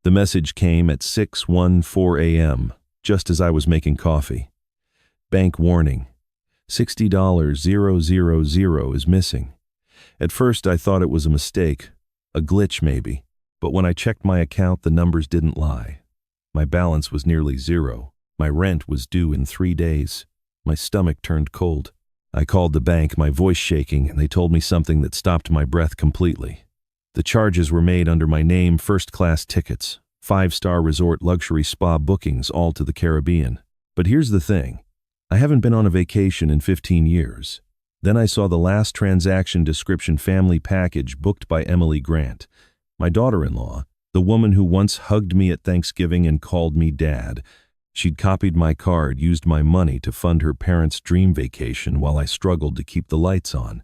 The message came at 6:14 a.m., just as I was making coffee. Bank warning. $60,000 is missing. At first I thought it was a mistake, a glitch maybe, but when I checked my account the numbers didn't lie. My balance was nearly zero. My rent was due in 3 days. My stomach turned cold. I called the bank, my voice shaking, and they told me something that stopped my breath completely. The charges were made under my name, first-class tickets, 5-star resort luxury spa bookings, all to the Caribbean. But here's the thing. I haven't been on a vacation in 15 years. Then I saw the last transaction description family package booked by Emily Grant, my daughter-in-law, the woman who once hugged me at Thanksgiving and called me dad. She'd copied my card, used my money to fund her parents' dream vacation while I struggled to keep the lights on.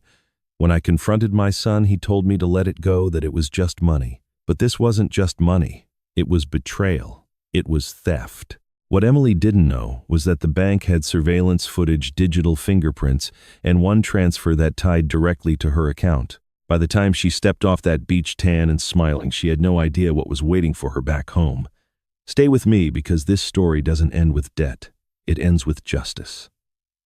When I confronted my son, he told me to let it go, that it was just money. But this wasn't just money. It was betrayal. It was theft. What Emily didn't know was that the bank had surveillance footage, digital fingerprints, and one transfer that tied directly to her account. By the time she stepped off that beach tan and smiling, she had no idea what was waiting for her back home. Stay with me, because this story doesn't end with debt. It ends with justice.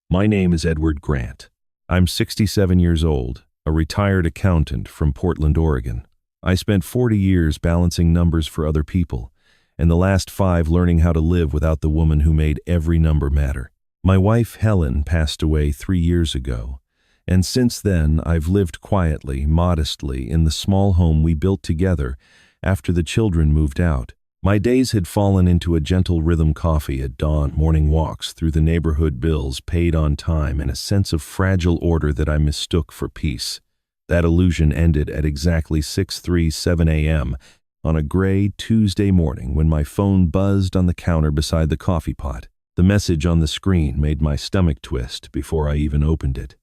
My name is Edward Grant. I'm 67 years old, a retired accountant from Portland, Oregon. I spent 40 years balancing numbers for other people, and the last 5 learning how to live without the woman who made every number matter. My wife, Helen, passed away 3 years ago, and since then I've lived quietly, modestly, in the small home we built together after the children moved out. My days had fallen into a gentle rhythm: coffee at dawn, morning walks through the neighborhood, bills paid on time, and a sense of fragile order that I mistook for peace. That illusion ended at exactly 6:37 a.m. on a gray Tuesday morning when my phone buzzed on the counter beside the coffee pot. The message on the screen made my stomach twist before I even opened it.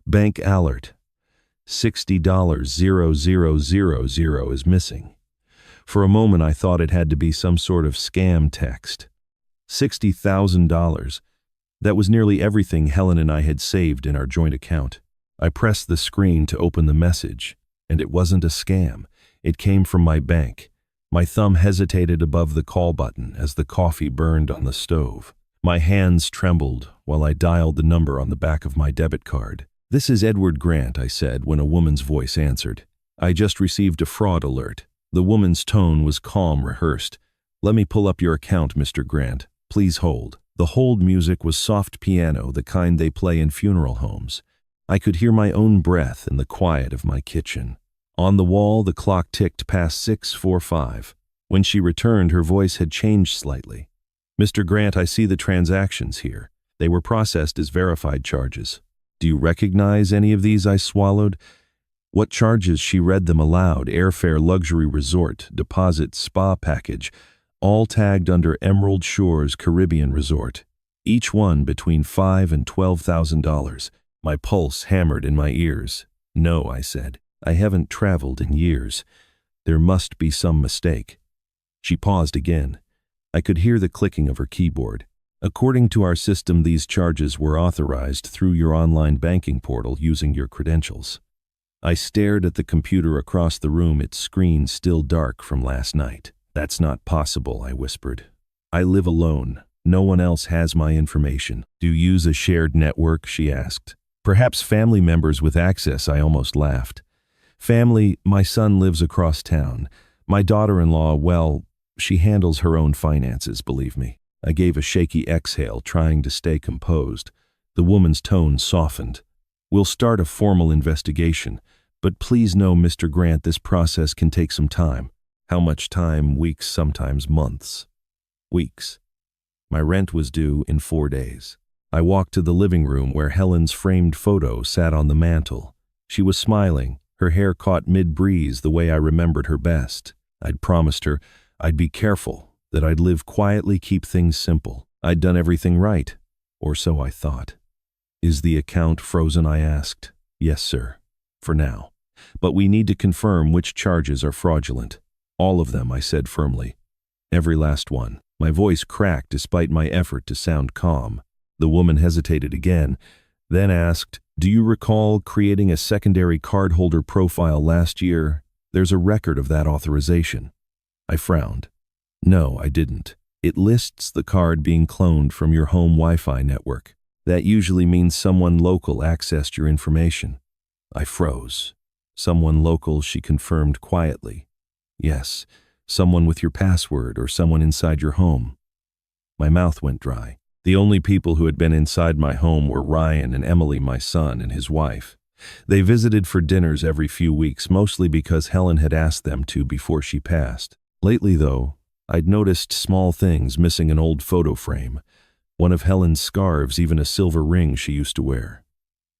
Bank alert. $60,000 is missing. For a moment I thought it had to be some sort of scam text. $60,000. That was nearly everything Helen and I had saved in our joint account. I pressed the screen to open the message, and it wasn't a scam. It came from my bank. My thumb hesitated above the call button as the coffee burned on the stove. My hands trembled while I dialed the number on the back of my debit card. "This is Edward Grant," I said when a woman's voice answered. "I just received a fraud alert." The woman's tone was calm, rehearsed. "Let me pull up your account, Mr. Grant. Please hold." The hold music was soft piano, the kind they play in funeral homes. I could hear my own breath in the quiet of my kitchen. On the wall, the clock ticked past 6:45. When she returned, her voice had changed slightly. "Mr. Grant, I see the transactions here. They were processed as verified charges. Do you recognize any of these?" I swallowed. What charges? She read them aloud: airfare, luxury resort, deposit, spa package, all tagged under Emerald Shores Caribbean Resort. Each one between $5,000 and $12,000. My pulse hammered in my ears. "No," I said. "I haven't traveled in years. There must be some mistake." She paused again. I could hear the clicking of her keyboard. "According to our system, these charges were authorized through your online banking portal using your credentials." I stared at the computer across the room, its screen still dark from last night. "That's not possible," I whispered. "I live alone. No one else has my information." "Do you use a shared network?" she asked. "Perhaps family members with access," I almost laughed. "Family, my son lives across town. My daughter-in-law, well, she handles her own finances, believe me." I gave a shaky exhale, trying to stay composed. The woman's tone softened. "We'll start a formal investigation. But please know, Mr. Grant, this process can take some time." "How much time?" "Weeks, sometimes months." Weeks. My rent was due in 4 days. I walked to the living room where Helen's framed photo sat on the mantel. She was smiling, her hair caught mid-breeze the way I remembered her best. I'd promised her I'd be careful, that I'd live quietly, keep things simple. I'd done everything right, or so I thought. "Is the account frozen?" I asked. "Yes, sir. For now. But we need to confirm which charges are fraudulent." "All of them," I said firmly. "Every last one." My voice cracked despite my effort to sound calm. The woman hesitated again, then asked, "Do you recall creating a secondary cardholder profile last year? There's a record of that authorization." I frowned. No, I didn't. It lists the card being cloned from your home Wi-Fi network. That usually means someone local accessed your information. I froze. Someone local, she confirmed quietly. Yes, someone with your password or someone inside your home. My mouth went dry. The only people who had been inside my home were Ryan and Emily, my son, and his wife. They visited for dinners every few weeks, mostly because Helen had asked them to before she passed. Lately, though, I'd noticed small things, missing an old photo frame, one of Helen's scarves, even a silver ring she used to wear.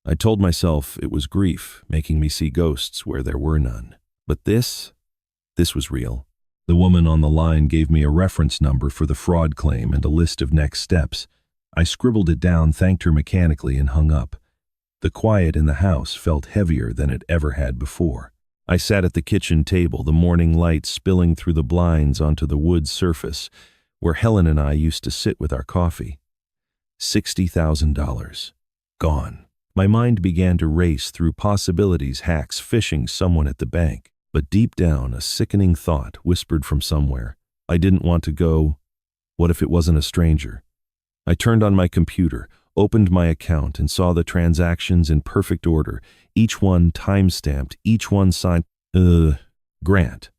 I told myself it was grief, making me see ghosts where there were none. But this was real. The woman on the line gave me a reference number for the fraud claim and a list of next steps. I scribbled it down, thanked her mechanically, and hung up. The quiet in the house felt heavier than it ever had before. I sat at the kitchen table, the morning light spilling through the blinds onto the wood surface where Helen and I used to sit with our coffee. $60,000. Gone. My mind began to race through possibilities, hacks, phishing, someone at the bank. But deep down, a sickening thought whispered from somewhere. I didn't want to go. What if it wasn't a stranger? I turned on my computer, opened my account, and saw the transactions in perfect order, each one time-stamped, each one signed, Grant.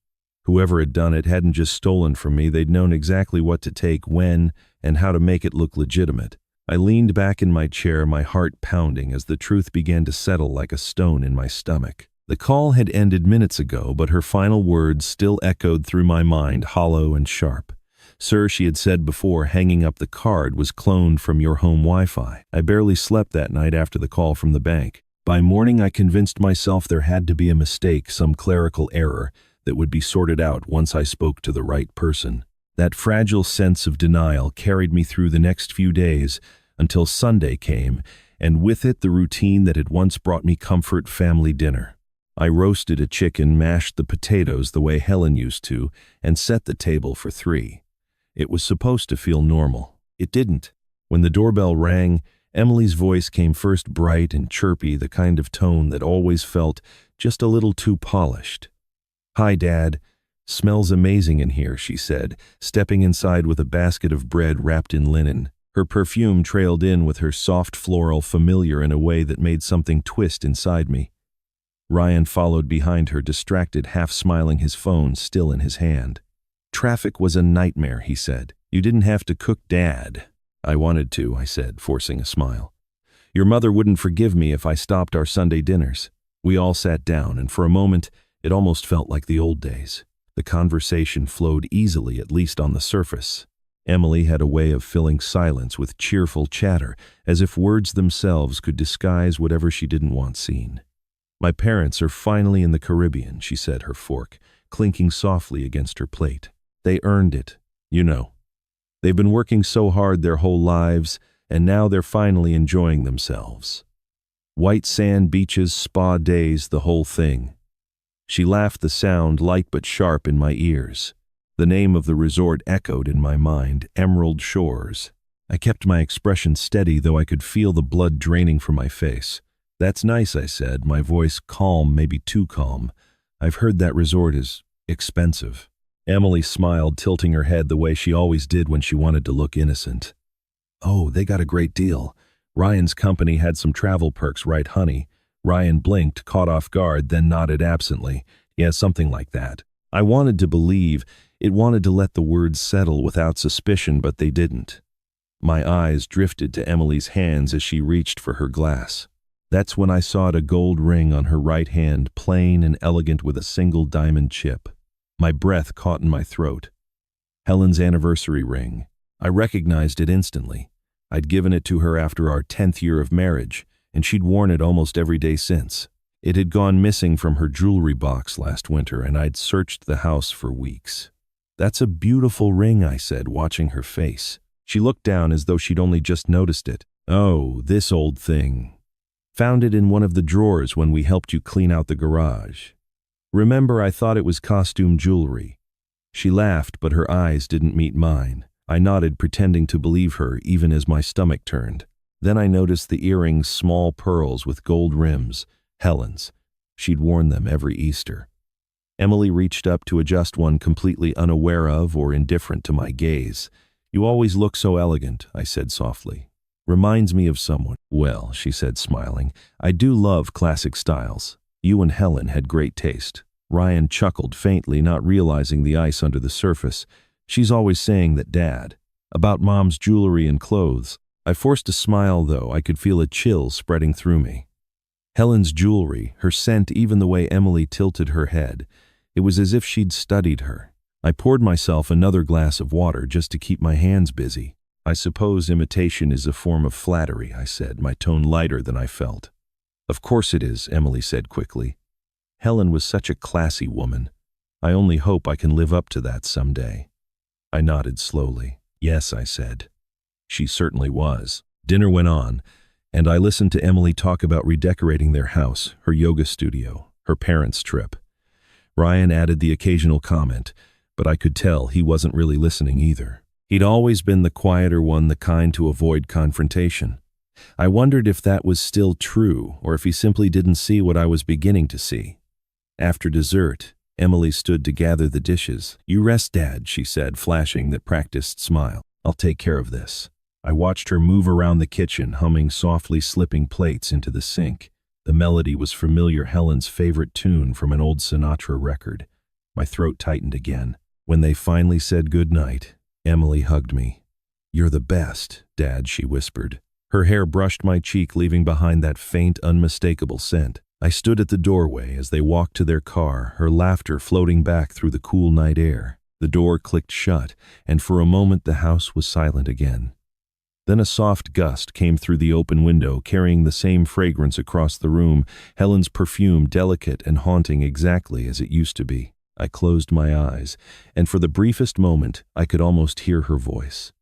Whoever had done it hadn't just stolen from me, they'd known exactly what to take, when, and how to make it look legitimate. I leaned back in my chair, my heart pounding as the truth began to settle like a stone in my stomach. The call had ended minutes ago, but her final words still echoed through my mind, hollow and sharp. Sir, she had said before hanging up the card, was cloned from your home Wi-Fi. I barely slept that night after the call from the bank. By morning, I convinced myself there had to be a mistake, some clerical error that would be sorted out once I spoke to the right person. That fragile sense of denial carried me through the next few days until Sunday came, and with it the routine that had once brought me comfort, family dinner. I roasted a chicken, mashed the potatoes the way Helen used to, and set the table for 3. It was supposed to feel normal. It didn't. When the doorbell rang, Emily's voice came first, bright and chirpy, the kind of tone that always felt just a little too polished. "Hi, Dad. Smells amazing in here," she said, stepping inside with a basket of bread wrapped in linen. Her perfume trailed in with her soft floral, familiar in a way that made something twist inside me. Ryan followed behind her, distracted, half-smiling, his phone still in his hand. "Traffic was a nightmare," he said. "You didn't have to cook, Dad." "I wanted to," I said, forcing a smile. "Your mother wouldn't forgive me if I stopped our Sunday dinners." We all sat down, and for a moment, it almost felt like the old days. The conversation flowed easily, at least on the surface. Emily had a way of filling silence with cheerful chatter, as if words themselves could disguise whatever she didn't want seen. "My parents are finally in the Caribbean," she said, her fork clinking softly against her plate. "They earned it, you know. They've been working so hard their whole lives, and now they're finally enjoying themselves. White sand beaches, spa days, the whole thing." She laughed, the sound light but sharp in my ears. The name of the resort echoed in my mind, Emerald Shores. I kept my expression steady, though I could feel the blood draining from my face. "That's nice," I said, my voice calm, maybe too calm. "I've heard that resort is expensive." Emily smiled, tilting her head the way she always did when she wanted to look innocent. "Oh, they got a great deal. Ryan's company had some travel perks, right, honey?" Ryan blinked, caught off guard, then nodded absently. "Yeah, something like that." I wanted to believe. It wanted to let the words settle without suspicion, but they didn't. My eyes drifted to Emily's hands as she reached for her glass. That's when I saw a gold ring on her right hand, plain and elegant with a single diamond chip. My breath caught in my throat. Helen's anniversary ring. I recognized it instantly. I'd given it to her after our 10th year of marriage, and she'd worn it almost every day since. It had gone missing from her jewelry box last winter, and I'd searched the house for weeks. "That's a beautiful ring," I said, watching her face. She looked down as though she'd only just noticed it. "Oh, this old thing. Found it in one of the drawers when we helped you clean out the garage. Remember, I thought it was costume jewelry." She laughed, but her eyes didn't meet mine. I nodded, pretending to believe her, even as my stomach turned. Then I noticed the earrings, small pearls with gold rims. Helen's. She'd worn them every Easter. Emily reached up to adjust one completely unaware of or indifferent to my gaze. "You always look so elegant," I said softly. "Reminds me of someone." "Well," she said, smiling, "I do love classic styles. You and Helen had great taste." Ryan chuckled faintly, not realizing the ice under the surface. "She's always saying that, Dad. About Mom's jewelry and clothes." I forced a smile, though I could feel a chill spreading through me. Helen's jewelry, her scent, even the way Emily tilted her head. It was as if she'd studied her. I poured myself another glass of water just to keep my hands busy. "I suppose imitation is a form of flattery," I said, my tone lighter than I felt. "Of course it is," Emily said quickly. "Helen was such a classy woman. I only hope I can live up to that someday." I nodded slowly. "Yes," I said. She certainly was. Dinner went on, and I listened to Emily talk about redecorating their house, her yoga studio, her parents' trip. Ryan added the occasional comment, but I could tell he wasn't really listening either. He'd always been the quieter one, the kind to avoid confrontation. I wondered if that was still true, or if he simply didn't see what I was beginning to see. After dessert, Emily stood to gather the dishes. "You rest, Dad," she said, flashing that practiced smile. "I'll take care of this." I watched her move around the kitchen, humming softly, slipping plates into the sink. The melody was familiar, Helen's favorite tune from an old Sinatra record. My throat tightened again. When they finally said goodnight, Emily hugged me. "You're the best, Dad," she whispered. Her hair brushed my cheek, leaving behind that faint, unmistakable scent. I stood at the doorway as they walked to their car, her laughter floating back through the cool night air. The door clicked shut, and for a moment the house was silent again. Then a soft gust came through the open window, carrying the same fragrance across the room, Helen's perfume, delicate and haunting exactly as it used to be. I closed my eyes, and for the briefest moment, I could almost hear her voice.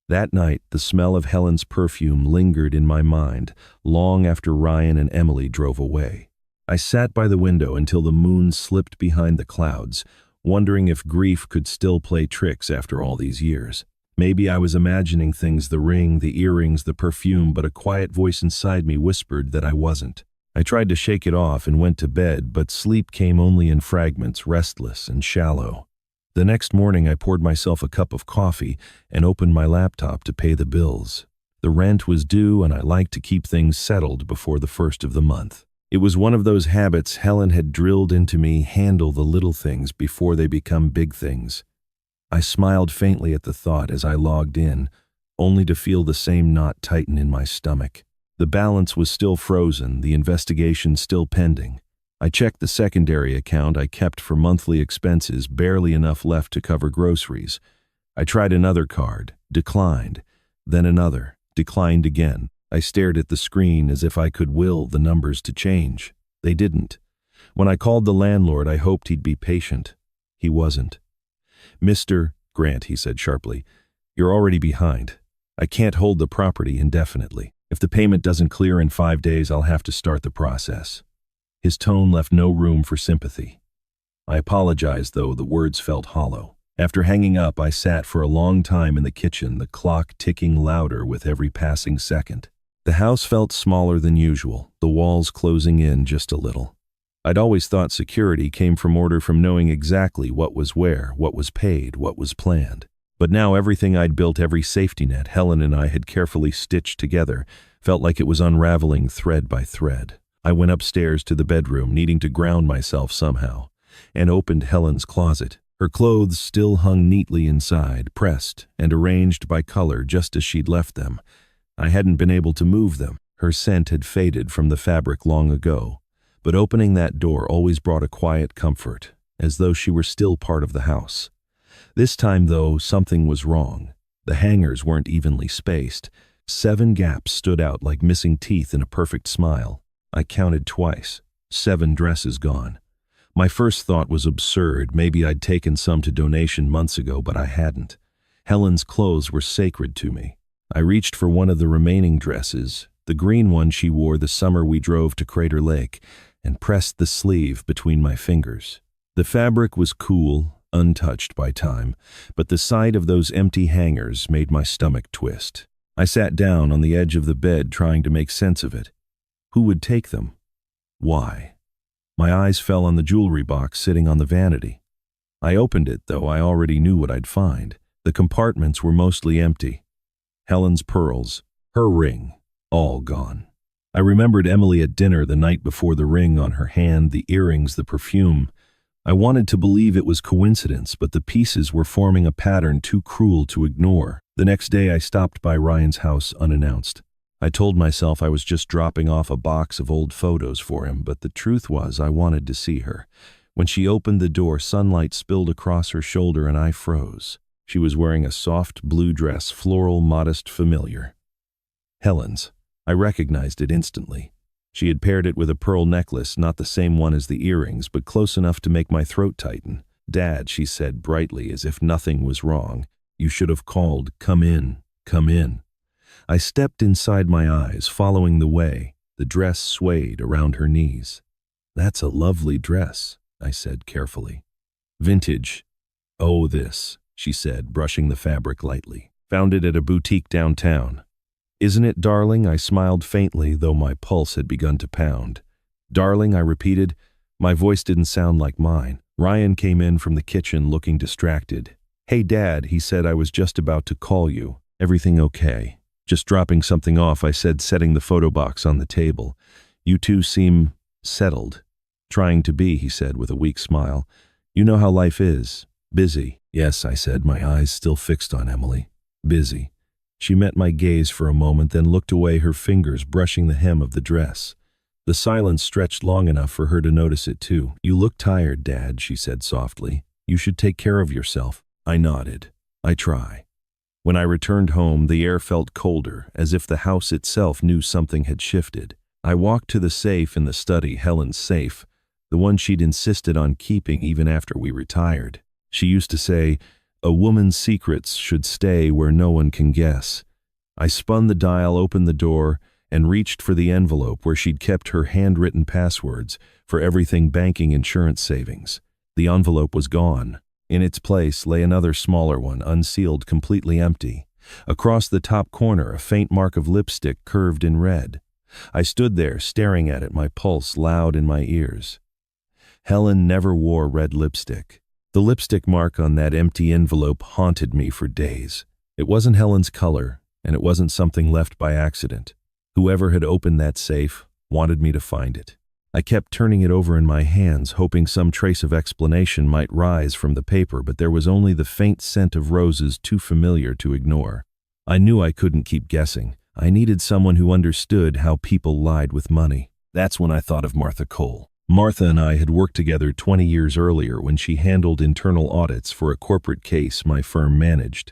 That night, the smell of Helen's perfume lingered in my mind, long after Ryan and Emily drove away. I sat by the window until the moon slipped behind the clouds, wondering if grief could still play tricks after all these years. Maybe I was imagining things, the ring, the earrings, the perfume, but a quiet voice inside me whispered that I wasn't. I tried to shake it off and went to bed, but sleep came only in fragments, restless and shallow. The next morning I poured myself a cup of coffee and opened my laptop to pay the bills. The rent was due, and I liked to keep things settled before the first of the month. It was one of those habits Helen had drilled into me: handle the little things before they become big things. I smiled faintly at the thought as I logged in, only to feel the same knot tighten in my stomach. The balance was still frozen, the investigation still pending. I checked the secondary account I kept for monthly expenses, barely enough left to cover groceries. I tried another card, declined, then another, declined again. I stared at the screen as if I could will the numbers to change. They didn't. When I called the landlord, I hoped he'd be patient. He wasn't. "Mr. Grant," he said sharply, "you're already behind. I can't hold the property indefinitely. If the payment doesn't clear in 5 days, I'll have to start the process." His tone left no room for sympathy. I apologized, though the words felt hollow. After hanging up, I sat for a long time in the kitchen, the clock ticking louder with every passing second. The house felt smaller than usual, the walls closing in just a little. I'd always thought security came from order, from knowing exactly what was where, what was paid, what was planned. But now everything I'd built, every safety net Helen and I had carefully stitched together, felt like it was unraveling thread by thread. I went upstairs to the bedroom, needing to ground myself somehow, and opened Helen's closet. Her clothes still hung neatly inside, pressed and arranged by color just as she'd left them. I hadn't been able to move them. Her scent had faded from the fabric long ago, but opening that door always brought a quiet comfort, as though she were still part of the house. This time, though, something was wrong. The hangers weren't evenly spaced. 7 gaps stood out like missing teeth in a perfect smile. I counted twice. 7 dresses gone. My first thought was absurd. Maybe I'd taken some to donation months ago, but I hadn't. Helen's clothes were sacred to me. I reached for one of the remaining dresses, the green one she wore the summer we drove to Crater Lake, and pressed the sleeve between my fingers. The fabric was cool, untouched by time, but the sight of those empty hangers made my stomach twist. I sat down on the edge of the bed, trying to make sense of it. Who would take them? Why? My eyes fell on the jewelry box sitting on the vanity. I opened it, though I already knew what I'd find. The compartments were mostly empty. Helen's pearls, her ring, all gone. I remembered Emily at dinner the night before, the ring on her hand, the earrings, the perfume. I wanted to believe it was coincidence, but the pieces were forming a pattern too cruel to ignore. The next day I stopped by Ryan's house unannounced. I told myself I was just dropping off a box of old photos for him, but the truth was I wanted to see her. When she opened the door, sunlight spilled across her shoulder and I froze. She was wearing a soft blue dress, floral, modest, familiar. Helen's. I recognized it instantly. She had paired it with a pearl necklace, not the same one as the earrings, but close enough to make my throat tighten. "Dad," she said brightly, as if nothing was wrong. "You should have called. Come in. Come in." I stepped inside, my eyes following the way. The dress swayed around her knees. "That's a lovely dress," I said carefully. "Vintage." "Oh, this," she said, brushing the fabric lightly. "Found it at a boutique downtown." "Isn't it, darling?" I smiled faintly, though my pulse had begun to pound. "Darling," I repeated. My voice didn't sound like mine. Ryan came in from the kitchen looking distracted. "Hey, Dad," he said, "I was just about to call you. Everything okay?" "Just dropping something off," I said, setting the photo box on the table. "You two seem settled." "Trying to be," he said with a weak smile. "You know how life is. Busy." "Yes," I said, my eyes still fixed on Emily. "Busy." She met my gaze for a moment, then looked away, her fingers brushing the hem of the dress. The silence stretched long enough for her to notice it too. "You look tired, Dad," she said softly. "You should take care of yourself." I nodded. "I try." When I returned home, the air felt colder, as if the house itself knew something had shifted. I walked to the safe in the study, Helen's safe, the one she'd insisted on keeping even after we retired. She used to say, "A woman's secrets should stay where no one can guess." I spun the dial, opened the door, and reached for the envelope where she'd kept her handwritten passwords for everything: banking, insurance, savings. The envelope was gone. In its place lay another smaller one, unsealed, completely empty. Across the top corner, a faint mark of lipstick curved in red. I stood there, staring at it, my pulse loud in my ears. Helen never wore red lipstick. The lipstick mark on that empty envelope haunted me for days. It wasn't Helen's color, and it wasn't something left by accident. Whoever had opened that safe wanted me to find it. I kept turning it over in my hands, hoping some trace of explanation might rise from the paper, but there was only the faint scent of roses, too familiar to ignore. I knew I couldn't keep guessing. I needed someone who understood how people lied with money. That's when I thought of Martha Cole. Martha and I had worked together 20 years earlier when she handled internal audits for a corporate case my firm managed.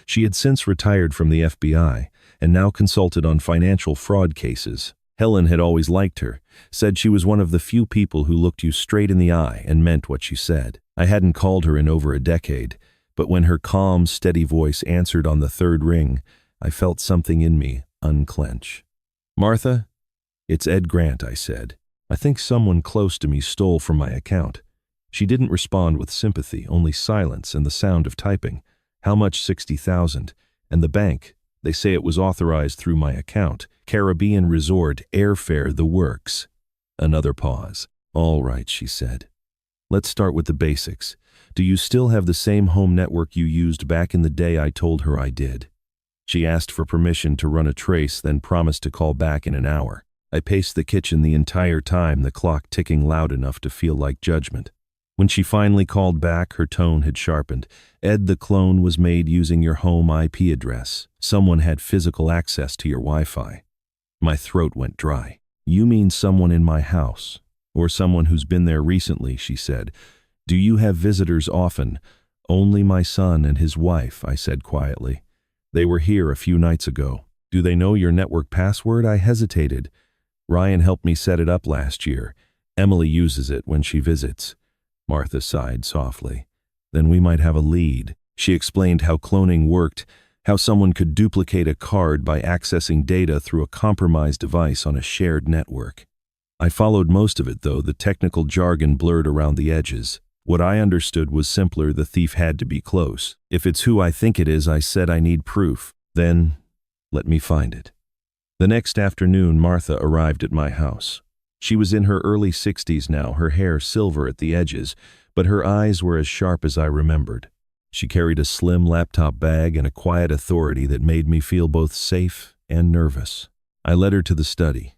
She had since retired from the FBI and now consulted on financial fraud cases. Helen had always liked her, said she was one of the few people who looked you straight in the eye and meant what she said. I hadn't called her in over a decade, but when her calm, steady voice answered on the third ring, I felt something in me unclench. "Martha?" "It's Ed Grant," I said. "I think someone close to me stole from my account." She didn't respond with sympathy, only silence and the sound of typing. "How much?" "60,000. And the bank? They say it was authorized through my account. Caribbean resort, airfare, the works." Another pause. "All right," she said. "Let's start with the basics. Do you still have the same home network you used back in the day?" I told her I did. She asked for permission to run a trace, then promised to call back in an hour. I paced the kitchen the entire time, the clock ticking loud enough to feel like judgment. When she finally called back, her tone had sharpened. "Ed, the clone was made using your home IP address. Someone had physical access to your Wi-Fi." My throat went dry. "You mean someone in my house? Or someone who's been there recently?" she said. "Do you have visitors often?" "Only my son and his wife," I said quietly. "They were here a few nights ago." "Do they know your network password?" I hesitated. "Ryan helped me set it up last year. Emily uses it when she visits." Martha sighed softly. "Then we might have a lead." She explained how cloning worked, how someone could duplicate a card by accessing data through a compromised device on a shared network. I followed most of it, though the technical jargon blurred around the edges. What I understood was simpler: the thief had to be close. "If it's who I think it is," I said, "I need proof." "Then let me find it." The next afternoon, Martha arrived at my house. She was in her early 60s now, her hair silver at the edges, but her eyes were as sharp as I remembered. She carried a slim laptop bag and a quiet authority that made me feel both safe and nervous. I led her to the study.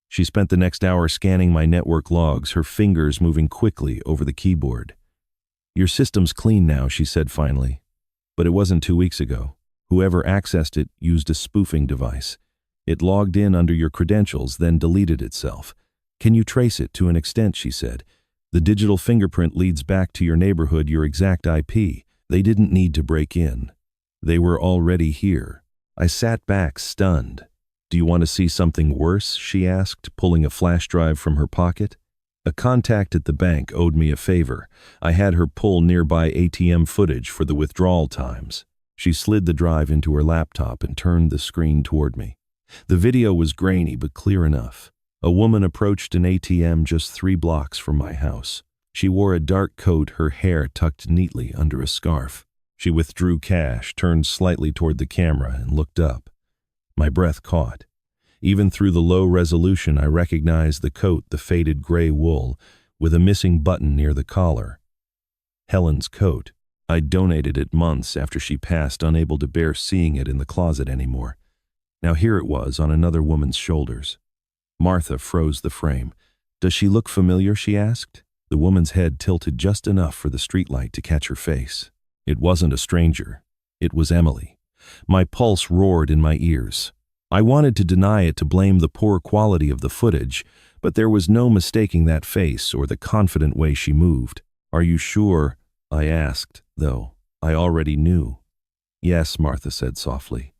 She spent the next hour scanning my network logs, her fingers moving quickly over the keyboard. "Your system's clean now," she said finally. "But it wasn't 2 weeks ago. Whoever accessed it used a spoofing device. It logged in under your credentials, then deleted itself. Can you trace it to an extent?" she said. "The digital fingerprint leads back to your neighborhood, your exact IP. They didn't need to break in. They were already here." I sat back, stunned. "Do you want to see something worse?" she asked, pulling a flash drive from her pocket. A contact at the bank owed me a favor. I had her pull nearby ATM footage for the withdrawal times. She slid the drive into her laptop and turned the screen toward me. The video was grainy but clear enough. A woman approached an ATM just 3 blocks from my house. She wore a dark coat, her hair tucked neatly under a scarf. She withdrew cash, turned slightly toward the camera, and looked up. My breath caught. Even through the low resolution, I recognized the coat, the faded gray wool, with a missing button near the collar. Helen's coat. I'd donated it months after she passed, unable to bear seeing it in the closet anymore. Now here it was on another woman's shoulders. Martha froze the frame. "Does she look familiar?" she asked. The woman's head tilted just enough for the streetlight to catch her face. It wasn't a stranger. It was Emily. My pulse roared in my ears. I wanted to deny it, to blame the poor quality of the footage, but there was no mistaking that face or the confident way she moved. "Are you sure?" I asked, though I already knew. "Yes," Martha said softly.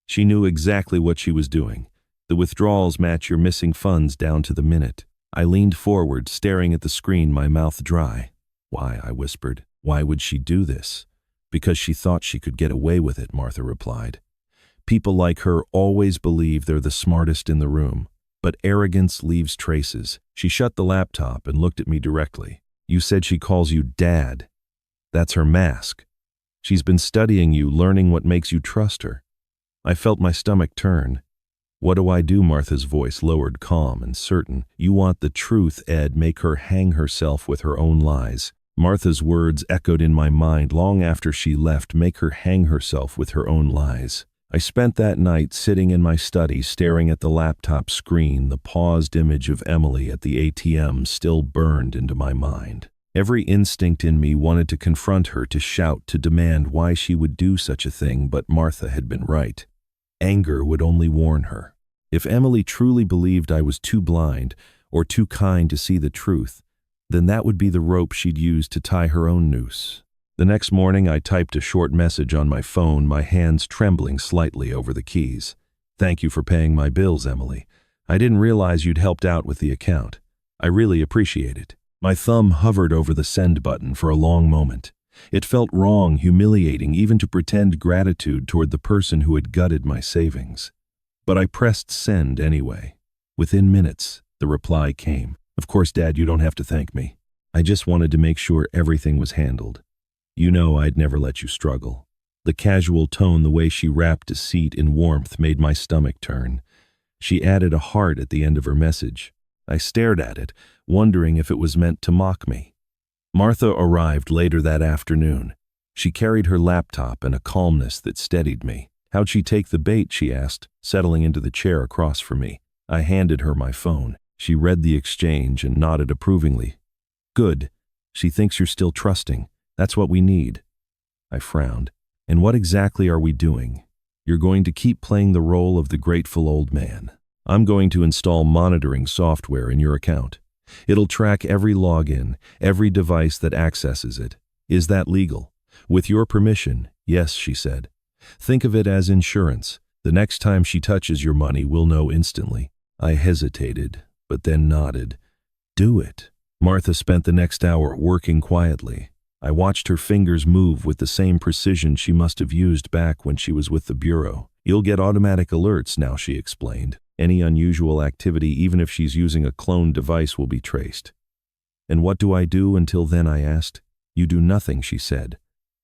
She knew exactly what she was doing. "The withdrawals match your missing funds down to the minute." I leaned forward, staring at the screen, my mouth dry. "Why?" I whispered. "Why would she do this?" "Because she thought she could get away with it," Martha replied. "People like her always believe they're the smartest in the room, but arrogance leaves traces." She shut the laptop and looked at me directly. "You said she calls you Dad. That's her mask. She's been studying you, learning what makes you trust her." I felt my stomach turn. "What do I do?" Martha's voice lowered, calm and certain. "You want the truth, Ed. Make her hang herself with her own lies." Martha's words echoed in my mind long after she left. Make her hang herself with her own lies. I spent that night sitting in my study, staring at the laptop screen. The paused image of Emily at the ATM still burned into my mind. Every instinct in me wanted to confront her, to shout, to demand why she would do such a thing, but Martha had been right. Anger would only warn her. If Emily truly believed I was too blind or too kind to see the truth, then that would be the rope she'd use to tie her own noose. The next morning, I typed a short message on my phone, my hands trembling slightly over the keys. "Thank you for paying my bills, Emily. I didn't realize you'd helped out with the account. I really appreciate it." My thumb hovered over the send button for a long moment. It felt wrong, humiliating, even to pretend gratitude toward the person who had gutted my savings. But I pressed send anyway. Within minutes, the reply came. "Of course, Dad, you don't have to thank me. I just wanted to make sure everything was handled. You know I'd never let you struggle." The casual tone, the way she wrapped deceit in warmth, made my stomach turn. She added a heart at the end of her message. I stared at it, wondering if it was meant to mock me. Martha arrived later that afternoon. She carried her laptop and a calmness that steadied me. "How'd she take the bait?" she asked, settling into the chair across from me. I handed her my phone. She read the exchange and nodded approvingly. "Good. She thinks you're still trusting. That's what we need." I frowned. "And what exactly are we doing?" "You're going to keep playing the role of the grateful old man. I'm going to install monitoring software in your account. It'll track every login, every device that accesses it. Is that legal?" "With your permission, yes," she said. "Think of it as insurance. The next time she touches your money, we'll know instantly." I hesitated, but then nodded. "Do it." Martha spent the next hour working quietly. I watched her fingers move with the same precision she must have used back when she was with the Bureau. "You'll get automatic alerts now," she explained. "Any unusual activity, even if she's using a cloned device, will be traced." "And what do I do until then?" I asked. "You do nothing," she said.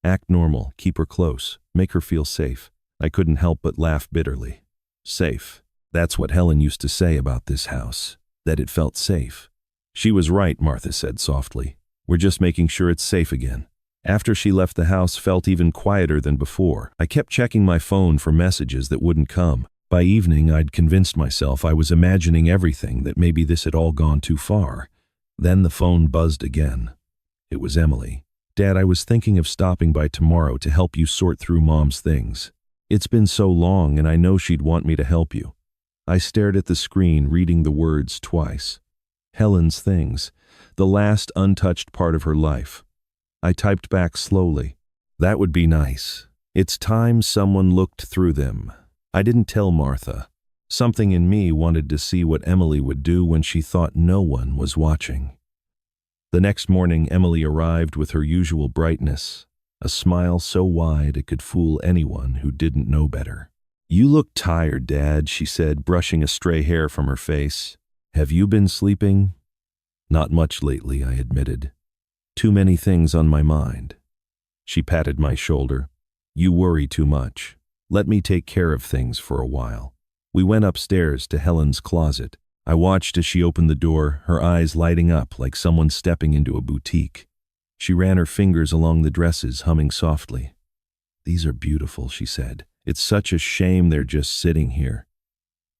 "Act normal, keep her close, make her feel safe." I couldn't help but laugh bitterly. Safe. That's what Helen used to say about this house. that it felt safe. She was right, Martha said softly. We're just making sure it's safe again. After she left, the house felt even quieter than before. I kept checking my phone for messages that wouldn't come. By evening, I'd convinced myself I was imagining everything, that maybe this had all gone too far. Then the phone buzzed again. It was Emily. Dad, I was thinking of stopping by tomorrow to help you sort through Mom's things. It's been so long, and I know she'd want me to help you. I stared at the screen, reading the words twice. Helen's things, the last untouched part of her life. I typed back slowly. That would be nice. It's time someone looked through them. I didn't tell Martha. Something in me wanted to see what Emily would do when she thought no one was watching. The next morning, Emily arrived with her usual brightness, a smile so wide it could fool anyone who didn't know better. You look tired, Dad, she said, brushing a stray hair from her face. Have you been sleeping? Not much lately, I admitted. Too many things on my mind. She patted my shoulder. You worry too much. Let me take care of things for a while. We went upstairs to Helen's closet. I watched as she opened the door, her eyes lighting up like someone stepping into a boutique. She ran her fingers along the dresses, humming softly. These are beautiful, she said. It's such a shame they're just sitting here.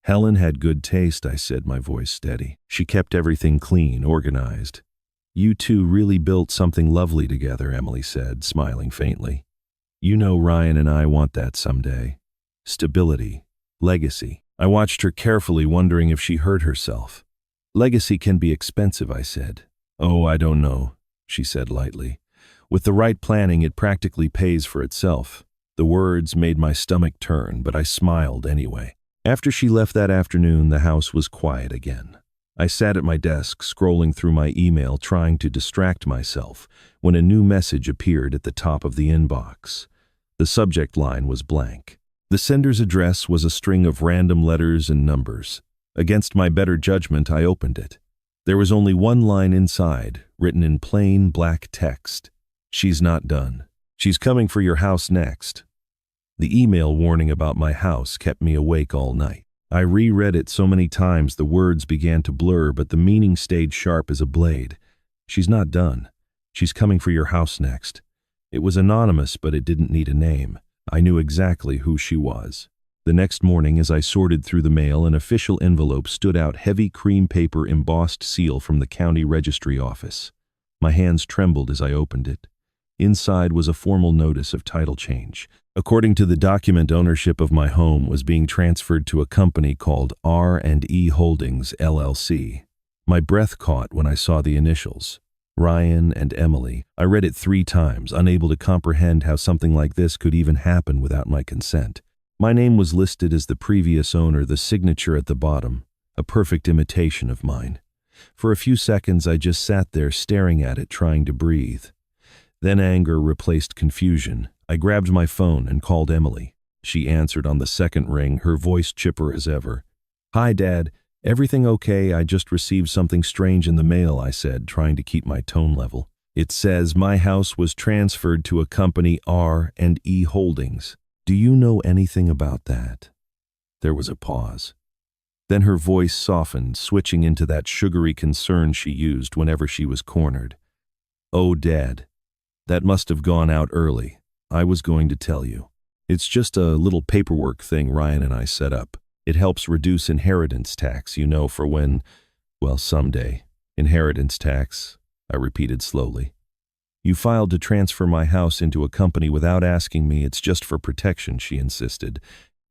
Helen had good taste, I said, my voice steady. She kept everything clean, organized. You two really built something lovely together, Emily said, smiling faintly. You know Ryan and I want that someday. Stability, legacy. I watched her carefully, wondering if she hurt herself. Legacy can be expensive, I said. Oh, I don't know, she said lightly. With the right planning, it practically pays for itself. The words made my stomach turn, but I smiled anyway. After she left that afternoon, the house was quiet again. I sat at my desk, scrolling through my email, trying to distract myself, when a new message appeared at the top of the inbox. The subject line was blank. The sender's address was a string of random letters and numbers. Against my better judgment, I opened it. There was only one line inside, written in plain black text. She's not done. She's coming for your house next. The email warning about my house kept me awake all night. I reread it so many times the words began to blur, but the meaning stayed sharp as a blade. She's not done. She's coming for your house next. It was anonymous, but it didn't need a name. I knew exactly who she was. The next morning, as I sorted through the mail, an official envelope stood out, heavy cream paper embossed seal from the county registry office. My hands trembled as I opened it. Inside was a formal notice of title change. According to the document, ownership of my home was being transferred to a company called R&E Holdings, LLC. My breath caught when I saw the initials. Ryan and Emily. I read it 3 times, unable to comprehend how something like this could even happen without my consent. My name was listed as the previous owner, the signature at the bottom, a perfect imitation of mine. For a few seconds, I just sat there staring at it, trying to breathe. Then anger replaced confusion. I grabbed my phone and called Emily. She answered on the second ring, her voice chipper as ever. Hi, Dad. Everything okay? I just received something strange in the mail, I said, trying to keep my tone level. It says my house was transferred to a company, R&E Holdings. Do you know anything about that? There was a pause. Then her voice softened, switching into that sugary concern she used whenever she was cornered. Oh, Dad, that must have gone out early. I was going to tell you. It's just a little paperwork thing Ryan and I set up. It helps reduce inheritance tax, you know, for when, well, someday. Inheritance tax, I repeated slowly. You filed to transfer my house into a company without asking me. It's just for protection, she insisted.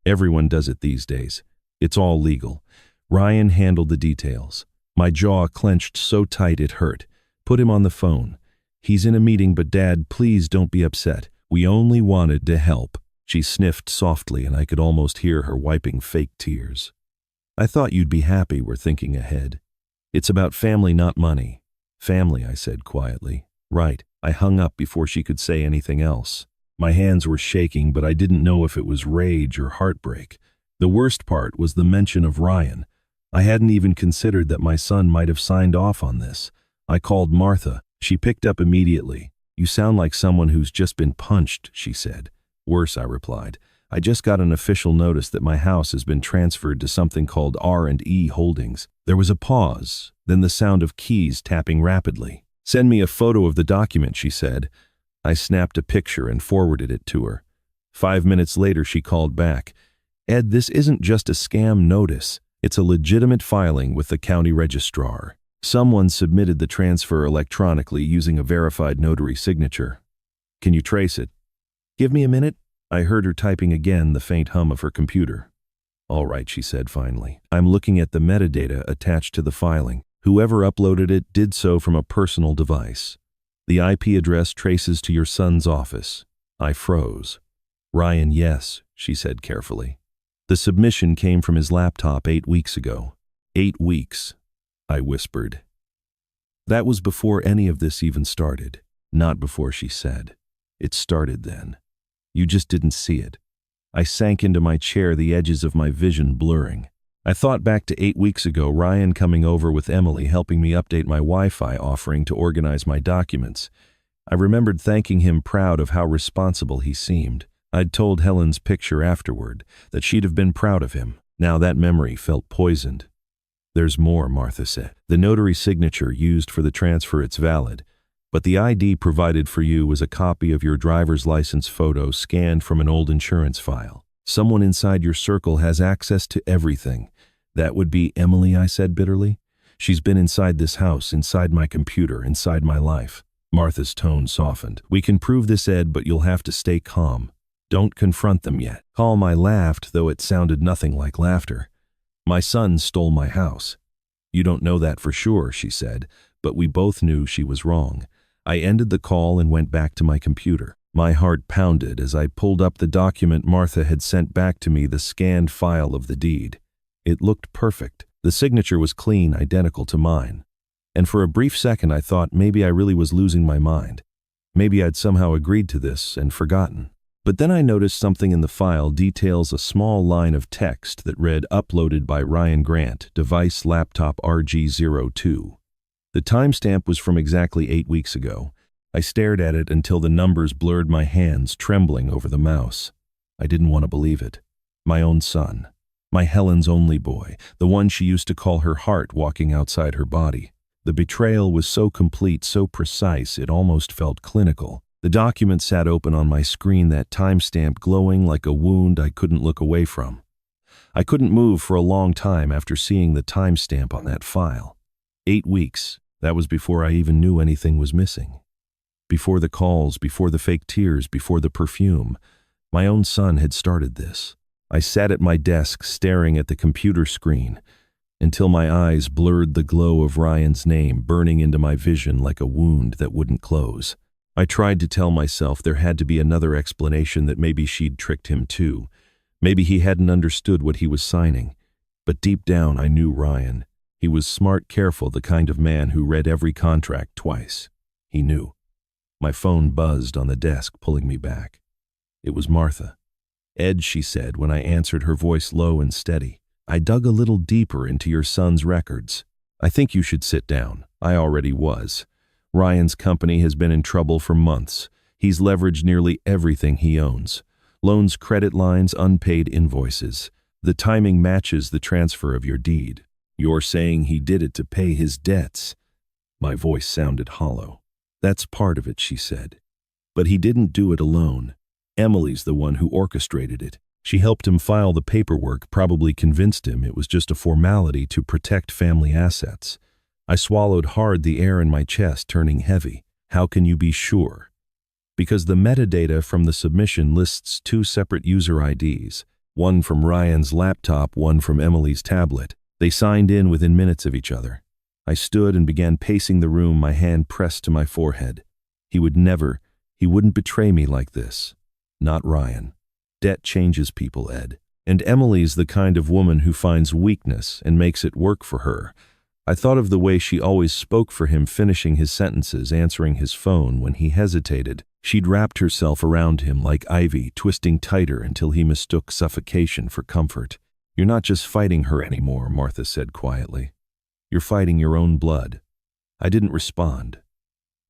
Everyone does it these days. It's all legal. Ryan handled the details. My jaw clenched so tight it hurt. Put him on the phone. He's in a meeting, but Dad, please don't be upset. We only wanted to help. She sniffed softly, and I could almost hear her wiping fake tears. I thought you'd be happy we're thinking ahead. It's about family, not money. Family, I said quietly. Right. I hung up before she could say anything else. My hands were shaking, but I didn't know if it was rage or heartbreak. The worst part was the mention of Ryan. I hadn't even considered that my son might have signed off on this. I called Martha. She picked up immediately. You sound like someone who's just been punched, she said. Worse, I replied. I just got an official notice that my house has been transferred to something called R&E Holdings. There was a pause, then the sound of keys tapping rapidly. Send me a photo of the document, she said. I snapped a picture and forwarded it to her. 5 minutes later, she called back. Ed, this isn't just a scam notice. It's a legitimate filing with the county registrar. Someone submitted the transfer electronically using a verified notary signature. Can you trace it? Give me a minute. I heard her typing again, the faint hum of her computer. All right, she said finally. I'm looking at the metadata attached to the filing. Whoever uploaded it did so from a personal device. The IP address traces to your son's office. I froze. Ryan, yes, she said carefully. The submission came from his laptop 8 weeks ago. 8 weeks, I whispered. That was before any of this even started. Not before she said. It started then. You just didn't see it. I sank into my chair, the edges of my vision blurring. I thought back to 8 weeks ago, Ryan coming over with Emily, helping me update my Wi-Fi offering to organize my documents. I remembered thanking him, proud of how responsible he seemed. I'd told Helen's picture afterward that she'd have been proud of him. Now that memory felt poisoned. There's more, Martha said. The notary signature used for the transfer, it's valid. But the ID provided for you was a copy of your driver's license photo scanned from an old insurance file. Someone inside your circle has access to everything. That would be Emily, I said bitterly. She's been inside this house, inside my computer, inside my life. Martha's tone softened. We can prove this, Ed, but you'll have to stay calm. Don't confront them yet. Calm, I laughed, though it sounded nothing like laughter. My son stole my house. You don't know that for sure, she said, but we both knew she was wrong. I ended the call and went back to my computer. My heart pounded as I pulled up the document Martha had sent back to me, the scanned file of the deed. It looked perfect. The signature was clean, identical to mine. And for a brief second I thought maybe I really was losing my mind. Maybe I'd somehow agreed to this and forgotten. But then I noticed something in the file, details a small line of text that read, uploaded by Ryan Grant, device laptop RG02. The timestamp was from exactly 8 weeks ago. I stared at it until the numbers blurred my hands, trembling over the mouse. I didn't want to believe it. My own son. My Helen's only boy, the one she used to call her heart, walking outside her body. The betrayal was so complete, so precise, it almost felt clinical. The document sat open on my screen, that timestamp glowing like a wound I couldn't look away from. I couldn't move for a long time after seeing the timestamp on that file. 8 weeks. That was before I even knew anything was missing. Before the calls, before the fake tears, before the perfume. My own son had started this. I sat at my desk staring at the computer screen until my eyes blurred the glow of Ryan's name burning into my vision like a wound that wouldn't close. I tried to tell myself there had to be another explanation, that maybe she'd tricked him too. Maybe he hadn't understood what he was signing. But deep down I knew Ryan. He was smart, careful, the kind of man who read every contract twice. He knew. My phone buzzed on the desk, pulling me back. It was Martha. Ed, she said when I answered, her voice low and steady. I dug a little deeper into your son's records. I think you should sit down. I already was. Ryan's company has been in trouble for months. He's leveraged nearly everything he owns. Loans, credit lines, unpaid invoices. The timing matches the transfer of your deed. You're saying he did it to pay his debts. My voice sounded hollow. That's part of it, she said. But he didn't do it alone. Emily's the one who orchestrated it. She helped him file the paperwork, probably convinced him it was just a formality to protect family assets. I swallowed hard, the air in my chest turning heavy. How can you be sure? Because the metadata from the submission lists 2 separate user IDs, one from Ryan's laptop, one from Emily's tablet. They signed in within minutes of each other. I stood and began pacing the room, my hand pressed to my forehead. He wouldn't betray me like this. Not Ryan. Debt changes people, Ed. And Emily's the kind of woman who finds weakness and makes it work for her. I thought of the way she always spoke for him, finishing his sentences, answering his phone when he hesitated. She'd wrapped herself around him like ivy, twisting tighter until he mistook suffocation for comfort. You're not just fighting her anymore, Martha said quietly. You're fighting your own blood. I didn't respond.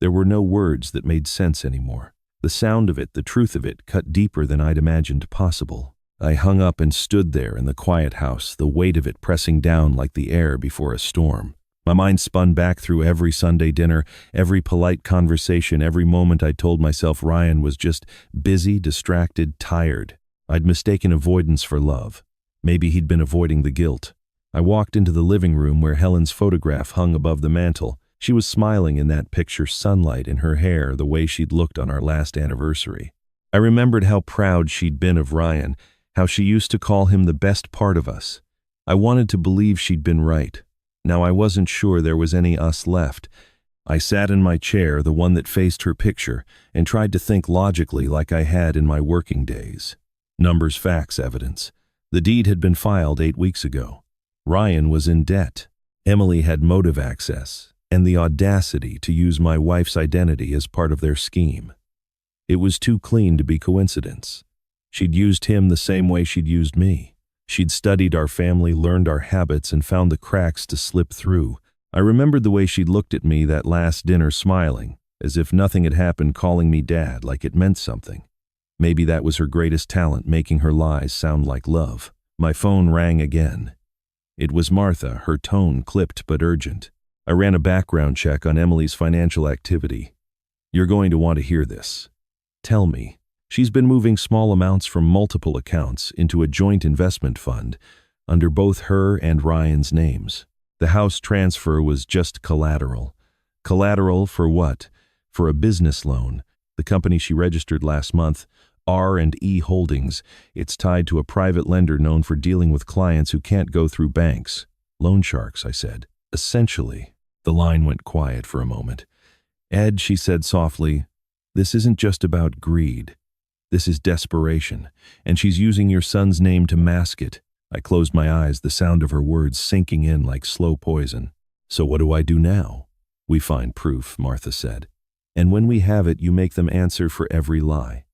There were no words that made sense anymore. The sound of it, the truth of it, cut deeper than I'd imagined possible. I hung up and stood there in the quiet house, the weight of it pressing down like the air before a storm. My mind spun back through every Sunday dinner, every polite conversation, every moment I told myself Ryan was just busy, distracted, tired. I'd mistaken avoidance for love. Maybe he'd been avoiding the guilt. I walked into the living room where Helen's photograph hung above the mantel. She was smiling in that picture, sunlight in her hair, the way she'd looked on our last anniversary. I remembered how proud she'd been of Ryan, how she used to call him the best part of us. I wanted to believe she'd been right. Now I wasn't sure there was any us left. I sat in my chair, the one that faced her picture, and tried to think logically like I had in my working days. Numbers, facts, evidence. The deed had been filed 8 weeks ago. Ryan was in debt. Emily had motive access and the audacity to use my wife's identity as part of their scheme. It was too clean to be coincidence. She'd used him the same way she'd used me. She'd studied our family, learned our habits, and found the cracks to slip through. I remembered the way she'd looked at me that last dinner, smiling, as if nothing had happened, calling me dad, like it meant something. Maybe that was her greatest talent, making her lies sound like love. My phone rang again. It was Martha, her tone clipped but urgent. I ran a background check on Emily's financial activity. You're going to want to hear this. Tell me. She's been moving small amounts from multiple accounts into a joint investment fund under both her and Ryan's names. The house transfer was just collateral. Collateral for what? For a business loan. The company she registered last month, R&E Holdings. It's tied to a private lender known for dealing with clients who can't go through banks. Loan sharks, I said. Essentially. The line went quiet for a moment. Ed, she said softly, this isn't just about greed. This is desperation, and she's using your son's name to mask it. I closed my eyes, the sound of her words sinking in like slow poison. So what do I do now? We find proof, Martha said. And when we have it, you make them answer for every lie.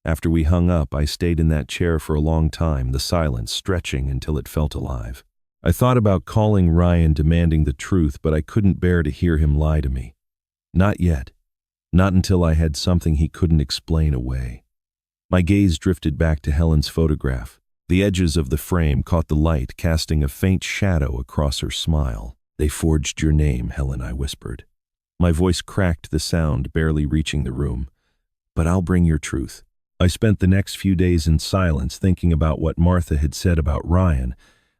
After we hung up, I stayed in that chair for a long time, the silence stretching until it felt alive. I thought about calling Ryan, demanding the truth, but I couldn't bear to hear him lie to me. Not yet. Not until I had something he couldn't explain away. My gaze drifted back to Helen's photograph. The edges of the frame caught the light, casting a faint shadow across her smile. They forged your name, Helen, I whispered. My voice cracked the sound, barely reaching the room. But I'll bring your truth. I spent the next few days in silence, thinking about what Martha had said about Ryan,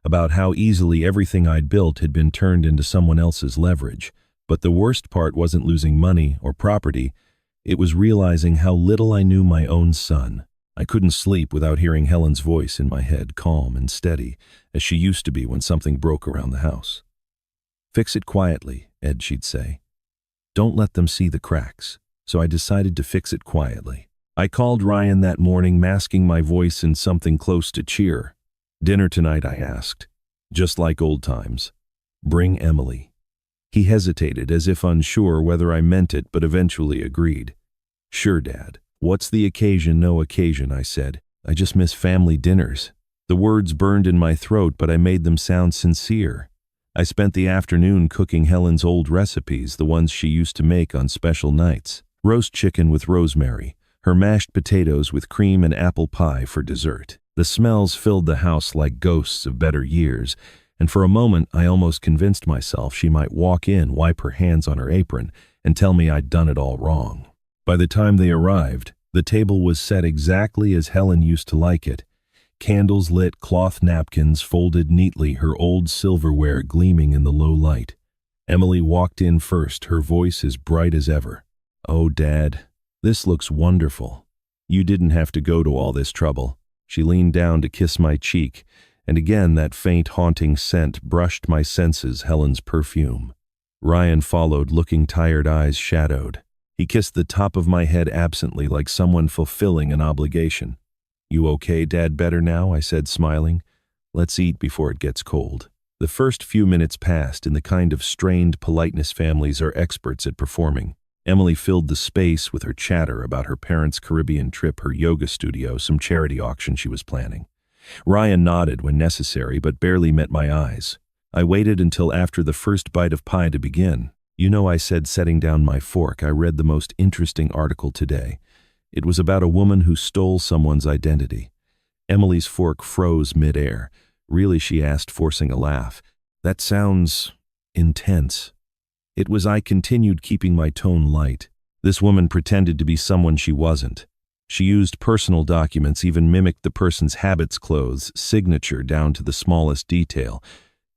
about how easily everything I'd built had been turned into someone else's leverage. But the worst part wasn't losing money or property. It was realizing how little I knew my own son. I couldn't sleep without hearing Helen's voice in my head, calm and steady, as she used to be when something broke around the house. Fix it quietly, Ed, she'd say. Don't let them see the cracks. So I decided to fix it quietly. I called Ryan that morning, masking my voice in something close to cheer. Dinner tonight, I asked. Just like old times. Bring Emily. He hesitated, as if unsure whether I meant it, but eventually agreed. Sure, Dad. What's the occasion? No occasion, I said. I just miss family dinners. The words burned in my throat, but I made them sound sincere. I spent the afternoon cooking Helen's old recipes, the ones she used to make on special nights. Roast chicken with rosemary, her mashed potatoes with cream and apple pie for dessert. The smells filled the house like ghosts of better years, and for a moment I almost convinced myself she might walk in, wipe her hands on her apron, and tell me I'd done it all wrong. By the time they arrived, the table was set exactly as Helen used to like it. Candles lit, cloth napkins folded neatly, her old silverware gleaming in the low light. Emily walked in first, her voice as bright as ever. Oh, Dad, this looks wonderful. You didn't have to go to all this trouble. She leaned down to kiss my cheek, and again that faint, haunting scent brushed my senses, Helen's perfume. Ryan followed, looking tired, eyes shadowed. He kissed the top of my head absently, like someone fulfilling an obligation. You okay, Dad? Better now? I said, smiling. Let's eat before it gets cold. The first few minutes passed in the kind of strained politeness families are experts at performing. Emily filled the space with her chatter about her parents' Caribbean trip, her yoga studio, some charity auction she was planning. Ryan nodded when necessary, but barely met my eyes. I waited until after the first bite of pie to begin. You know, I said, setting down my fork, I read the most interesting article today. It was about a woman who stole someone's identity. Emily's fork froze midair. Really, she asked, forcing a laugh. That sounds intense. It was. I continued, keeping my tone light. This woman pretended to be someone she wasn't. She used personal documents, even mimicked the person's habits, clothes, signature down to the smallest detail.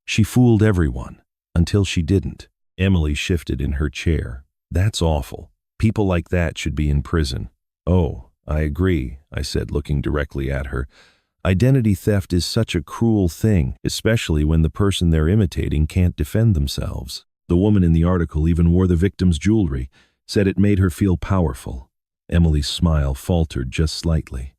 She fooled everyone, until she didn't. Emily shifted in her chair. That's awful. People like that should be in prison. Oh, I agree, I said, looking directly at her. Identity theft is such a cruel thing, especially when the person they're imitating can't defend themselves. The woman in the article even wore the victim's jewelry, said it made her feel powerful. Emily's smile faltered just slightly.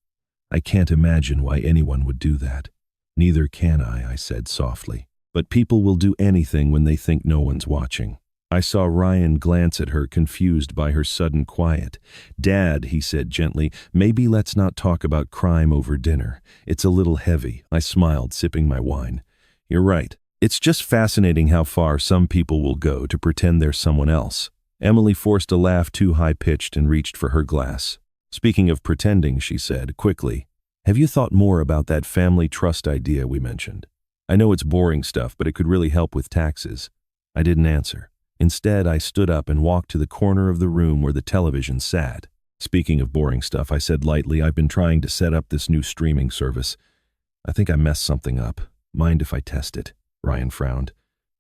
I can't imagine why anyone would do that. Neither can I said softly. But people will do anything when they think no one's watching. I saw Ryan glance at her, confused by her sudden quiet. Dad, he said gently, maybe let's not talk about crime over dinner. It's a little heavy. I smiled, sipping my wine. You're right. It's just fascinating how far some people will go to pretend they're someone else. Emily forced a laugh too high-pitched and reached for her glass. Speaking of pretending, she said, quickly, have you thought more about that family trust idea we mentioned? I know it's boring stuff, but it could really help with taxes. I didn't answer. Instead, I stood up and walked to the corner of the room where the television sat. Speaking of boring stuff, I said lightly, I've been trying to set up this new streaming service. I think I messed something up. Mind if I test it? Ryan frowned.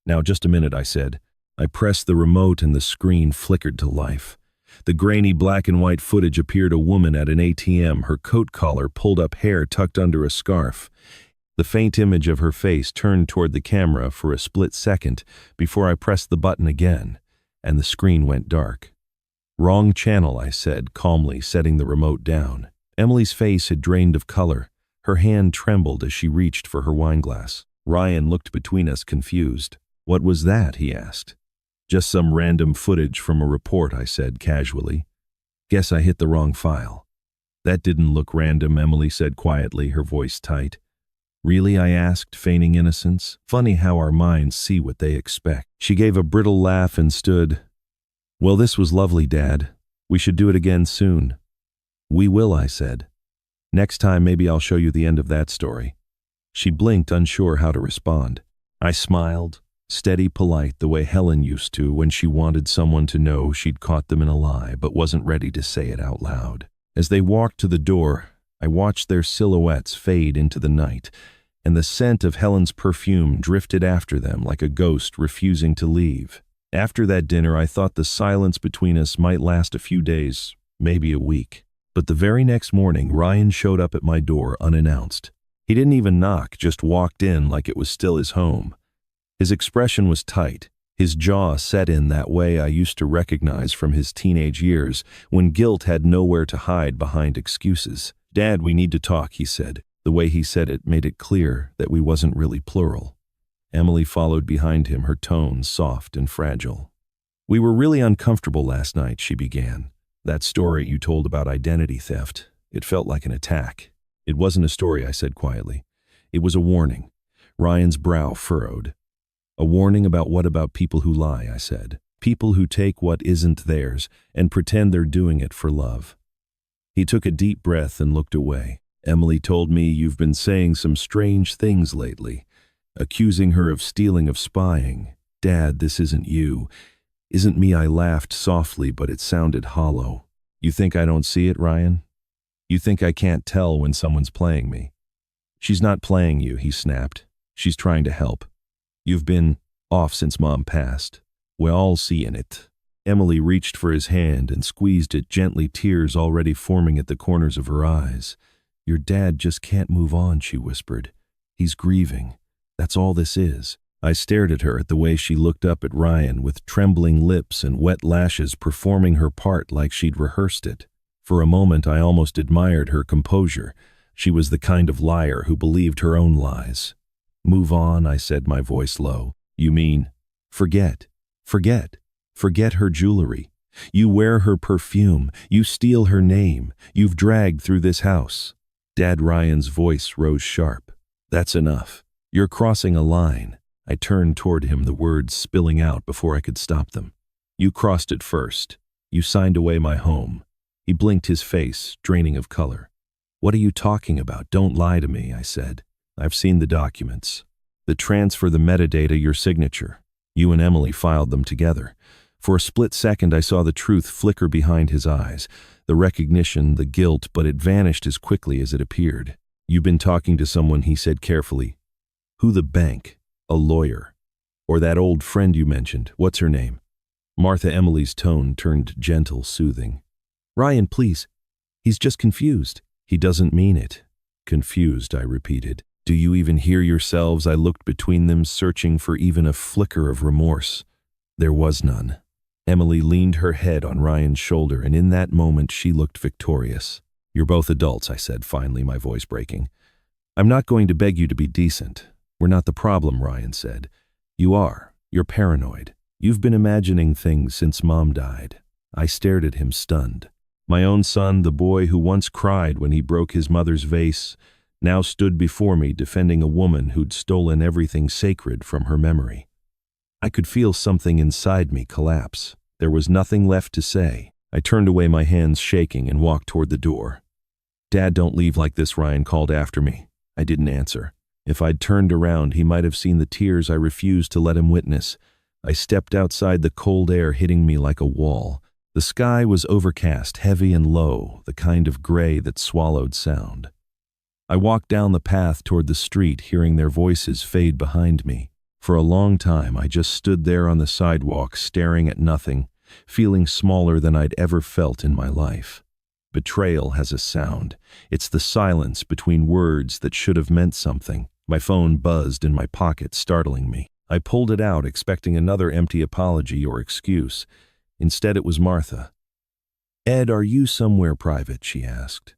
Now, just a minute, I said. I pressed the remote and the screen flickered to life. The grainy black and white footage appeared a woman at an ATM, her coat collar pulled up, hair tucked under a scarf. The faint image of her face turned toward the camera for a split second before I pressed the button again, and the screen went dark. Wrong channel, I said, calmly, setting the remote down. Emily's face had drained of color. Her hand trembled as she reached for her wineglass. Ryan looked between us, confused. What was that? He asked. Just some random footage from a report, I said casually. Guess I hit the wrong file. That didn't look random, Emily said quietly, her voice tight. Really? I asked, feigning innocence. Funny how our minds see what they expect. She gave a brittle laugh and stood. Well, this was lovely, Dad. We should do it again soon. We will, I said. Next time, maybe I'll show you the end of that story. She blinked, unsure how to respond. I smiled, steady, polite, the way Helen used to when she wanted someone to know she'd caught them in a lie but wasn't ready to say it out loud. As they walked to the door, I watched their silhouettes fade into the night, and the scent of Helen's perfume drifted after them like a ghost refusing to leave. After that dinner, I thought the silence between us might last a few days, maybe a week. But the very next morning, Ryan showed up at my door unannounced. He didn't even knock, just walked in like it was still his home. His expression was tight, his jaw set in that way I used to recognize from his teenage years, when guilt had nowhere to hide behind excuses. Dad, we need to talk, he said. The way he said it made it clear that we wasn't really plural. Emily followed behind him, her tone soft and fragile. We were really uncomfortable last night, she began. That story you told about identity theft, it felt like an attack. It wasn't a story, I said quietly. It was a warning. Ryan's brow furrowed. A warning about what? About people who lie, I said. People who take what isn't theirs and pretend they're doing it for love. He took a deep breath and looked away. Emily told me you've been saying some strange things lately, accusing her of stealing, of spying. Dad, this isn't you. Isn't me. I laughed softly, but it sounded hollow. You think I don't see it, Ryan? You think I can't tell when someone's playing me? She's not playing you, he snapped. She's trying to help. You've been off since Mom passed. We're all seeing it. Emily reached for his hand and squeezed it gently, tears already forming at the corners of her eyes. Your dad just can't move on, she whispered. He's grieving. That's all this is. I stared at her, at the way she looked up at Ryan with trembling lips and wet lashes, performing her part like she'd rehearsed it. For a moment, I almost admired her composure. She was the kind of liar who believed her own lies. Move on, I said, my voice low. You mean, forget her jewelry. You wear her perfume. You steal her name. You've dragged through this house. Dad, Ryan's voice rose sharp. That's enough. You're crossing a line. I turned toward him, the words spilling out before I could stop them. You crossed it first. You signed away my home. He blinked his face, draining of color. "What are you talking about? Don't lie to me," I said. "I've seen the documents. The transfer, the metadata, your signature. You and Emily filed them together." For a split second I saw the truth flicker behind his eyes, the recognition, the guilt, but it vanished as quickly as it appeared. "You've been talking to someone," he said carefully. "Who? The bank? A lawyer? Or that old friend you mentioned? What's her name?" Martha Emily's tone turned gentle, soothing. "Ryan, please. He's just confused." "He doesn't mean it." "Confused," I repeated. "Do you even hear yourselves?" I looked between them, searching for even a flicker of remorse. There was none. Emily leaned her head on Ryan's shoulder, and in that moment she looked victorious. "You're both adults," I said, finally, my voice breaking. "I'm not going to beg you to be decent. We're not the problem," Ryan said. "You are. You're paranoid. You've been imagining things since Mom died." I stared at him, stunned. My own son, the boy who once cried when he broke his mother's vase, now stood before me defending a woman who'd stolen everything sacred from her memory. I could feel something inside me collapse. There was nothing left to say. I turned away, my hands shaking, and walked toward the door. "Dad, don't leave like this," Ryan called after me. I didn't answer. If I'd turned around, he might have seen the tears I refused to let him witness. I stepped outside, the cold air hitting me like a wall. The sky was overcast, heavy and low, the kind of gray that swallowed sound. I walked down the path toward the street, hearing their voices fade behind me. For a long time, I just stood there on the sidewalk, staring at nothing, feeling smaller than I'd ever felt in my life. Betrayal has a sound. It's the silence between words that should have meant something. My phone buzzed in my pocket, startling me. I pulled it out, expecting another empty apology or excuse. Instead, it was Martha. "Ed, are you somewhere private?" she asked.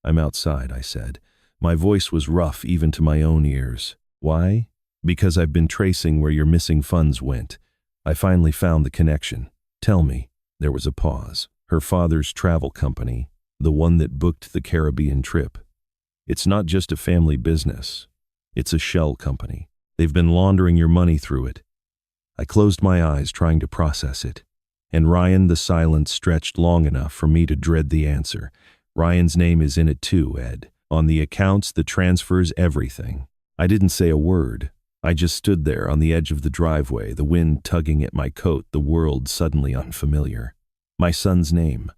"I'm outside," I said. My voice was rough even to my own ears. "Why?" "Because I've been tracing where your missing funds went. I finally found the connection." "Tell me." There was a pause. "Her father's travel company, the one that booked the Caribbean trip. It's not just a family business. It's a shell company. They've been laundering your money through it." I closed my eyes, trying to process it. And Ryan, the silence stretched long enough for me to dread the answer. "Ryan's name is in it too, Ed. On the accounts, the transfers, everything." I didn't say a word. I just stood there on the edge of the driveway, the wind tugging at my coat, the world suddenly unfamiliar. My son's name,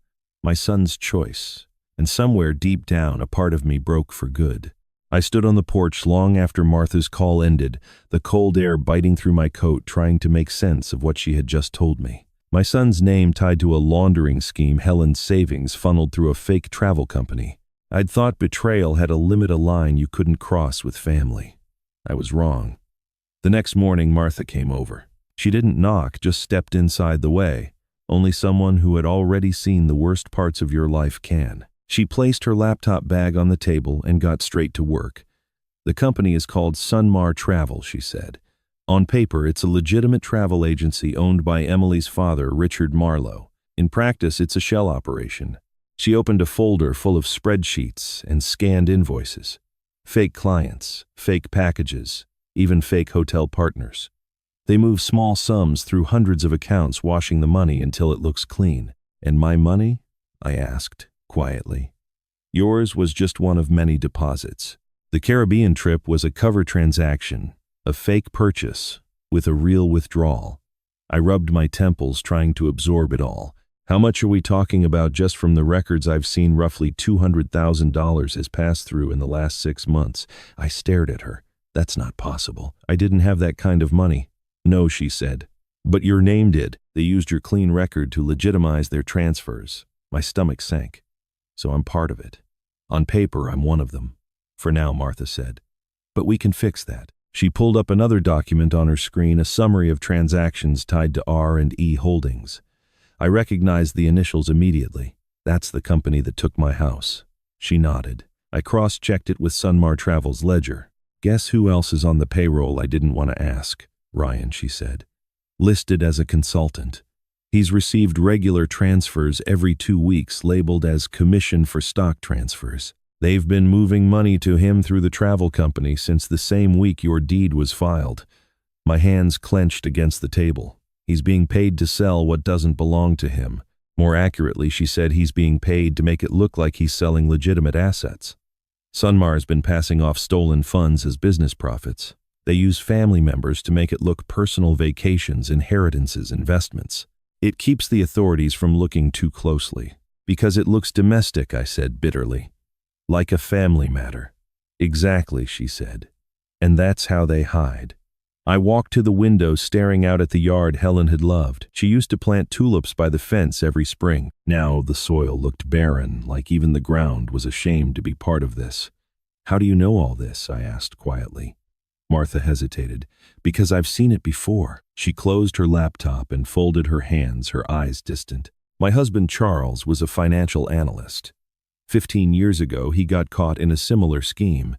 my son's choice, and somewhere deep down a part of me broke for good. I stood on the porch long after Martha's call ended, the cold air biting through my coat, trying to make sense of what she had just told me. My son's name tied to a laundering scheme, Helen's savings funneled through a fake travel company. I'd thought betrayal had a limit, a line you couldn't cross with family. I was wrong. The next morning, Martha came over. She didn't knock, just stepped inside the way. Only someone who had already seen the worst parts of your life can. She placed her laptop bag on the table and got straight to work. "The company is called Sunmar Travel," she said. "On paper, it's a legitimate travel agency owned by Emily's father, Richard Marlowe. In practice, it's a shell operation." She opened a folder full of spreadsheets and scanned invoices. Fake clients, fake packages, even fake hotel partners. They move small sums through hundreds of accounts, washing the money until it looks clean. "And my money?" I asked, quietly. "Yours was just one of many deposits. The Caribbean trip was a cover transaction, a fake purchase, with a real withdrawal." I rubbed my temples, trying to absorb it all. "How much are we talking about? Just from the records I've seen, roughly $200,000 has passed through in the last 6 months. I stared at her. "That's not possible. I didn't have that kind of money." "No," she said. "But your name did. They used your clean record to legitimize their transfers." My stomach sank. "So I'm part of it. On paper, I'm one of them." "For now," Martha said. "But we can fix that." She pulled up another document on her screen, a summary of transactions tied to R&E Holdings. I recognized the initials immediately. "That's the company that took my house." She nodded. I cross-checked it with Sunmar Travel's ledger. "Guess who else is on the payroll?" I didn't want to ask. "Ryan," she said. "Listed as a consultant. He's received regular transfers every 2 weeks, labeled as commission for stock transfers. They've been moving money to him through the travel company since the same week your deed was filed." My hands clenched against the table. "He's being paid to sell what doesn't belong to him. More accurately, she said he's being paid to make it look like he's selling legitimate assets. Sunmar's been passing off stolen funds as business profits. They use family members to make it look personal vacations, inheritances, investments. It keeps the authorities from looking too closely. Because it looks domestic, I said bitterly. Like a family matter. Exactly, she said. And that's how they hide. I walked to the window, staring out at the yard Helen had loved. She used to plant tulips by the fence every spring. Now the soil looked barren, like even the ground was ashamed to be part of this. How do you know all this? I asked quietly. Martha hesitated. Because I've seen it before. She closed her laptop and folded her hands, her eyes distant. My husband Charles was a financial analyst. 15 years ago, he got caught in a similar scheme.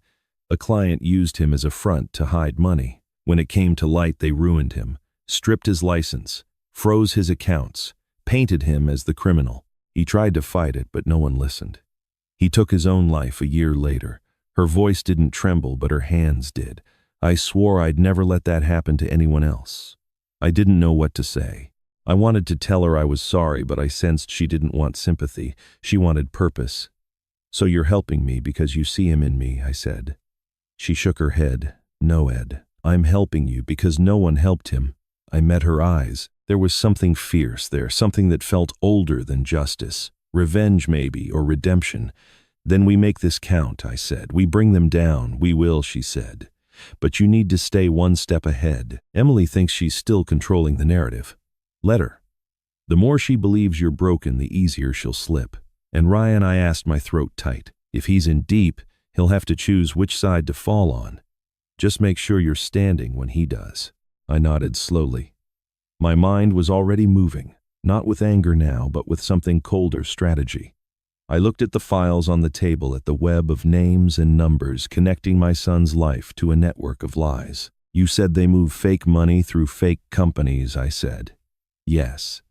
A client used him as a front to hide money. When it came to light, they ruined him, stripped his license, froze his accounts, painted him as the criminal. He tried to fight it, but no one listened. He took his own life a year later. Her voice didn't tremble, but her hands did. I swore I'd never let that happen to anyone else. I didn't know what to say. I wanted to tell her I was sorry, but I sensed she didn't want sympathy. She wanted purpose. So you're helping me because you see him in me, I said. She shook her head. No, Ed. I'm helping you because no one helped him. I met her eyes. There was something fierce there, something that felt older than justice. Revenge maybe, or redemption. Then we make this count, I said. We bring them down. We will, she said. But you need to stay one step ahead. Emily thinks she's still controlling the narrative. Let her. The more she believes you're broken, the easier she'll slip. And Ryan, I asked, my throat tight. If he's in deep, he'll have to choose which side to fall on. Just make sure you're standing when he does. I nodded slowly. My mind was already moving, not with anger now, but with something colder, strategy. I looked at the files on the table, at the web of names and numbers connecting my son's life to a network of lies. You said they move fake money through fake companies, I said. Yes.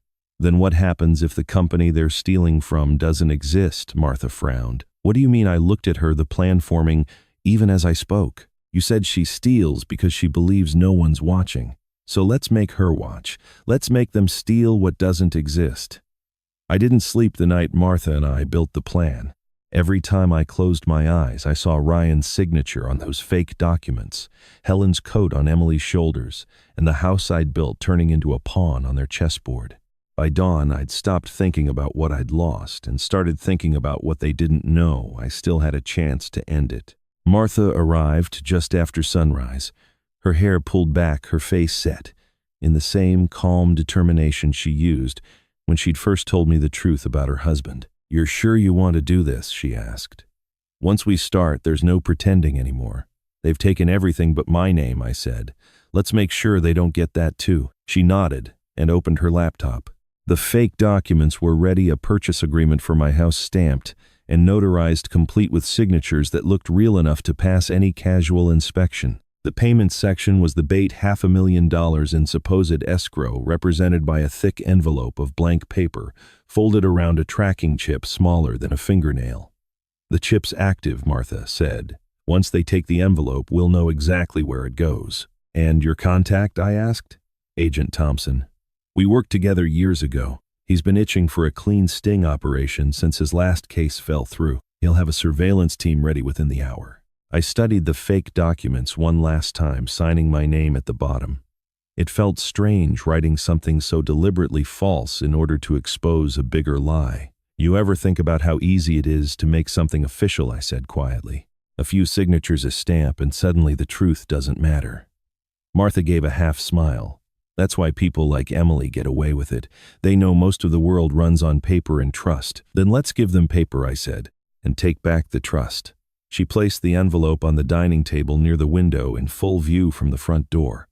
Then what happens if the company they're stealing from doesn't exist? Martha frowned. What do you mean? I looked at her, the plan forming, even as I spoke. You said she steals because she believes no one's watching. So let's make her watch. Let's make them steal what doesn't exist. I didn't sleep the night Martha and I built the plan. Every time I closed my eyes, I saw Ryan's signature on those fake documents, Helen's coat on Emily's shoulders, and the house I'd built turning into a pawn on their chessboard. By dawn, I'd stopped thinking about what I'd lost and started thinking about what they didn't know. I still had a chance to end it. Martha arrived just after sunrise, her hair pulled back, her face set, in the same calm determination she used when she'd first told me the truth about her husband. You're sure you want to do this? She asked. Once we start, there's no pretending anymore. They've taken everything but my name, I said. Let's make sure they don't get that too. She nodded and opened her laptop. The fake documents were ready, a purchase agreement for my house stamped and notarized, complete with signatures that looked real enough to pass any casual inspection. The payment section was the bait, $500,000 in supposed escrow, represented by a thick envelope of blank paper, folded around a tracking chip smaller than a fingernail. The chip's active, Martha said. Once they take the envelope, we'll know exactly where it goes. And your contact? I asked. Agent Thompson. We worked together years ago. He's been itching for a clean sting operation since his last case fell through. He'll have a surveillance team ready within the hour. I studied the fake documents one last time, signing my name at the bottom. It felt strange writing something so deliberately false in order to expose a bigger lie. You ever think about how easy it is to make something official? I said quietly. A few signatures, a stamp, and suddenly the truth doesn't matter. Martha gave a half smile. That's why people like Emily get away with it. They know most of the world runs on paper and trust. Then let's give them paper, I said, and take back the trust. She placed the envelope on the dining table near the window in full view from the front door.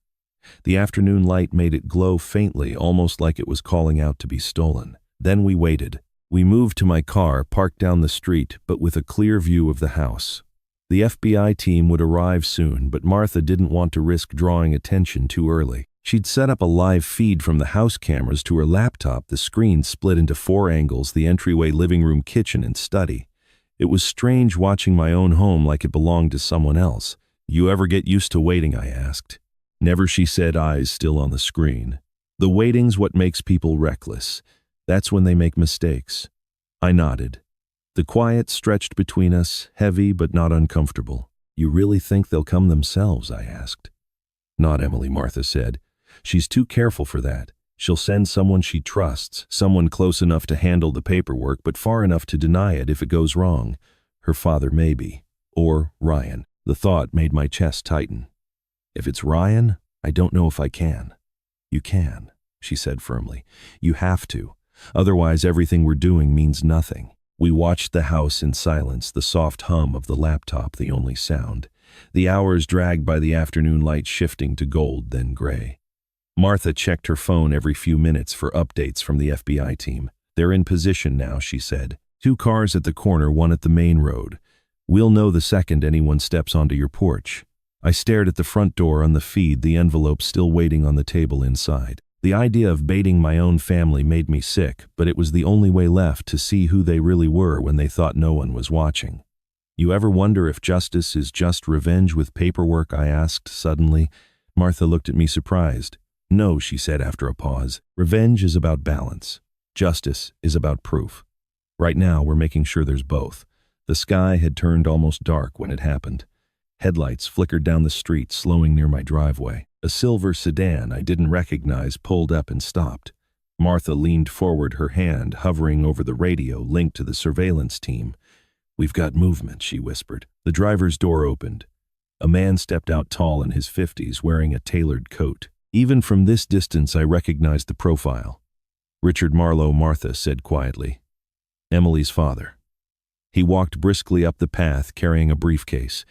The afternoon light made it glow faintly, almost like it was calling out to be stolen. Then we waited. We moved to my car, parked down the street, but with a clear view of the house. The FBI team would arrive soon, but Martha didn't want to risk drawing attention too early. She'd set up a live feed from the house cameras to her laptop. The screen split into 4 angles, the entryway, living room, kitchen, and study. It was strange watching my own home like it belonged to someone else. You ever get used to waiting? I asked. Never, she said, eyes still on the screen. The waiting's what makes people reckless. That's when they make mistakes. I nodded. The quiet stretched between us, heavy but not uncomfortable. You really think they'll come themselves? I asked. Not Emily, Martha said. She's too careful for that. She'll send someone she trusts, someone close enough to handle the paperwork but far enough to deny it if it goes wrong. Her father maybe. Or Ryan. The thought made my chest tighten. If it's Ryan, I don't know if I can. You can, she said firmly. You have to. Otherwise everything we're doing means nothing. We watched the house in silence, the soft hum of the laptop the only sound. The hours dragged by the afternoon light shifting to gold, then gray. Martha checked her phone every few minutes for updates from the FBI team. They're in position now, she said. 2 cars at the corner, 1 at the main road. We'll know the second anyone steps onto your porch. I stared at the front door on the feed, the envelope still waiting on the table inside. The idea of baiting my own family made me sick, but it was the only way left to see who they really were when they thought no one was watching. You ever wonder if justice is just revenge with paperwork? I asked suddenly. Martha looked at me surprised. No, she said after a pause. Revenge is about balance. Justice is about proof. Right now, we're making sure there's both. The sky had turned almost dark when it happened. Headlights flickered down the street, slowing near my driveway. A silver sedan I didn't recognize pulled up and stopped. Martha leaned forward, her hand hovering over the radio linked to the surveillance team. We've got movement, she whispered. The driver's door opened. A man stepped out, tall in his 50s, wearing a tailored coat. Even from this distance, I recognized the profile. Richard Marlowe, Martha said quietly. Emily's father. He walked briskly up the path, carrying a briefcase.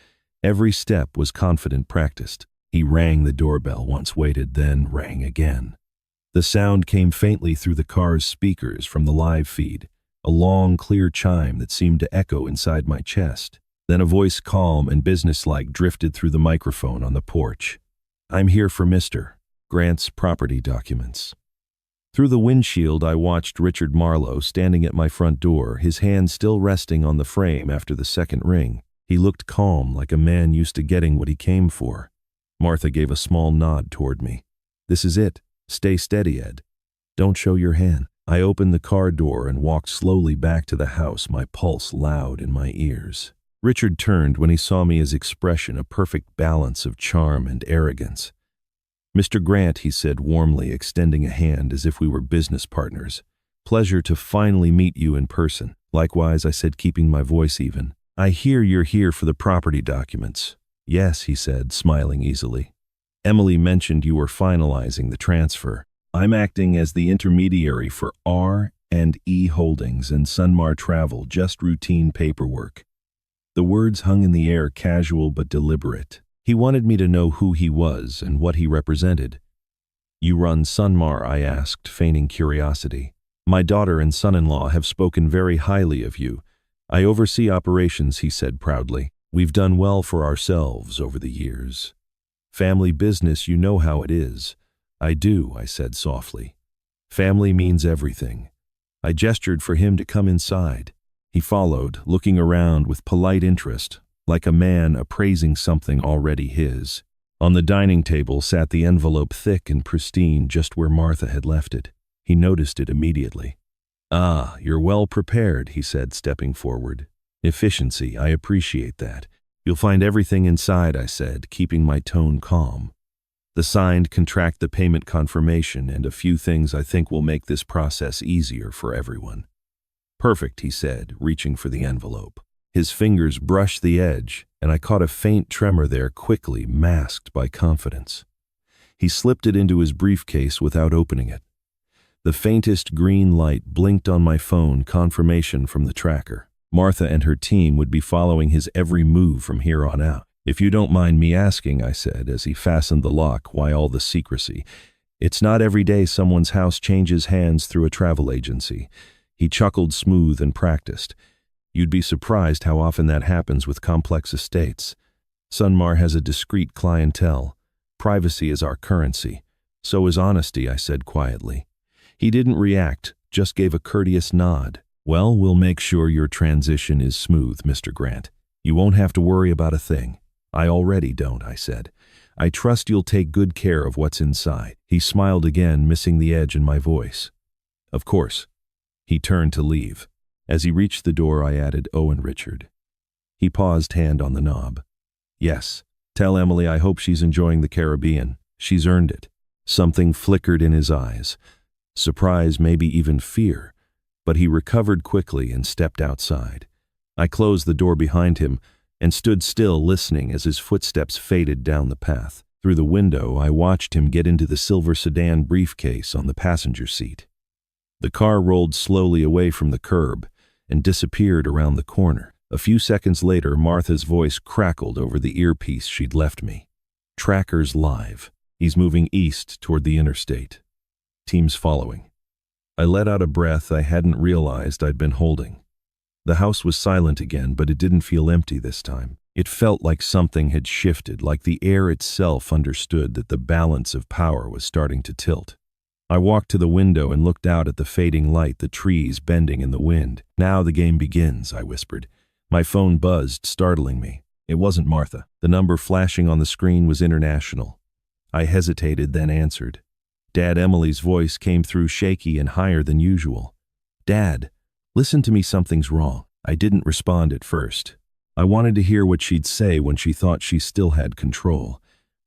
Every step was confident, practiced. He rang the doorbell once, waited, then rang again. The sound came faintly through the car's speakers from the live feed, a long, clear chime that seemed to echo inside my chest. Then a voice, calm and businesslike, drifted through the microphone on the porch. I'm here for Mr. Grant's property documents. Through the windshield, I watched Richard Marlowe standing at my front door, his hand still resting on the frame after the second ring. He looked calm, like a man used to getting what he came for. Martha gave a small nod toward me. This is it. Stay steady, Ed. Don't show your hand. I opened the car door and walked slowly back to the house, my pulse loud in my ears. Richard turned when he saw me, his expression a perfect balance of charm and arrogance. Mr. Grant, he said warmly, extending a hand as if we were business partners. Pleasure to finally meet you in person. Likewise, I said, keeping my voice even. I hear you're here for the property documents. Yes, he said, smiling easily. Emily mentioned you were finalizing the transfer. I'm acting as the intermediary for R&E Holdings and Sunmar Travel, just routine paperwork. The words hung in the air, casual but deliberate. He wanted me to know who he was and what he represented. You run Sunmar? I asked, feigning curiosity. My daughter and son-in-law have spoken very highly of you. I oversee operations, he said proudly. We've done well for ourselves over the years. Family business, you know how it is. I do, I said softly. Family means everything. I gestured for him to come inside. He followed, looking around with polite interest, like a man appraising something already his. On the dining table sat the envelope, thick and pristine, just where Martha had left it. He noticed it immediately. Ah, you're well prepared, he said, stepping forward. Efficiency, I appreciate that. You'll find everything inside, I said, keeping my tone calm. The signed contract, the payment confirmation, and a few things I think will make this process easier for everyone. Perfect, he said, reaching for the envelope. His fingers brushed the edge, and I caught a faint tremor there, quickly masked by confidence. He slipped it into his briefcase without opening it. The faintest green light blinked on my phone, confirmation from the tracker. Martha and her team would be following his every move from here on out. If you don't mind me asking, I said as he fastened the lock, why all the secrecy? It's not every day someone's house changes hands through a travel agency. He chuckled, smooth and practiced. You'd be surprised how often that happens with complex estates. Sunmar has a discreet clientele. Privacy is our currency. So is honesty, I said quietly. He didn't react, just gave a courteous nod. Well, we'll make sure your transition is smooth, Mr. Grant. You won't have to worry about a thing. I already don't, I said. I trust you'll take good care of what's inside. He smiled again, missing the edge in my voice. Of course. He turned to leave. As he reached the door, I added, "Oh, and Richard." He paused, hand on the knob. "Yes, tell Emily I hope she's enjoying the Caribbean. She's earned it." Something flickered in his eyes. Surprise, maybe even fear. But he recovered quickly and stepped outside. I closed the door behind him and stood still, listening as his footsteps faded down the path. Through the window, I watched him get into the silver sedan briefcase on the passenger seat. The car rolled slowly away from the curb and disappeared around the corner. A few seconds later, Martha's voice crackled over the earpiece she'd left me. "Tracker's live. He's moving east toward the interstate. Team's following." I let out a breath I hadn't realized I'd been holding. The house was silent again, but it didn't feel empty this time. It felt like something had shifted, like the air itself understood that the balance of power was starting to tilt. I walked to the window and looked out at the fading light, the trees bending in the wind. "Now the game begins," I whispered. My phone buzzed, startling me. It wasn't Martha. The number flashing on the screen was international. I hesitated, then answered. Dad, Emily's voice came through shaky and higher than usual. "Dad, listen to me, something's wrong." I didn't respond at first. I wanted to hear what she'd say when she thought she still had control.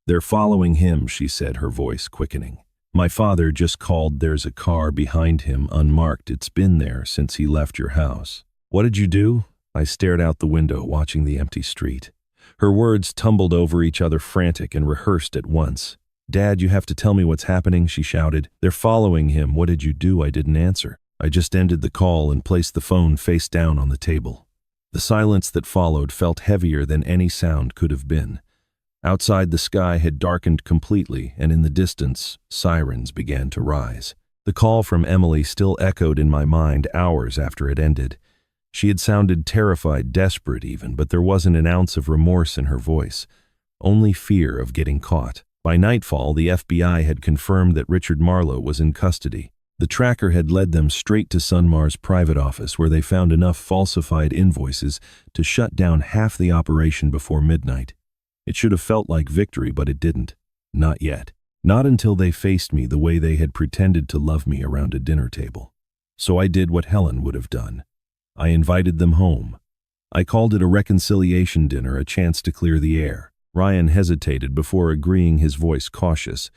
"They're following him," she said, her voice quickening. "My father just called. There's a car behind him, unmarked. It's been there since he left your house." "What did you do?" I stared out the window, watching the empty street. Her words tumbled over each other, frantic and rehearsed at once. "Dad, you have to tell me what's happening," she shouted. "They're following him." "What did you do?" I didn't answer. I just ended the call and placed the phone face down on the table. The silence that followed felt heavier than any sound could have been. Outside, the sky had darkened completely, and in the distance, sirens began to rise. The call from Emily still echoed in my mind hours after it ended. She had sounded terrified, desperate even, but there wasn't an ounce of remorse in her voice, only fear of getting caught. By nightfall, the FBI had confirmed that Richard Marlowe was in custody. The tracker had led them straight to Sunmar's private office, where they found enough falsified invoices to shut down half the operation before midnight. It should have felt like victory, but it didn't. Not yet. Not until they faced me the way they had pretended to love me around a dinner table. So I did what Helen would have done. I invited them home. I called it a reconciliation dinner, a chance to clear the air. Ryan hesitated before agreeing, his voice cautious,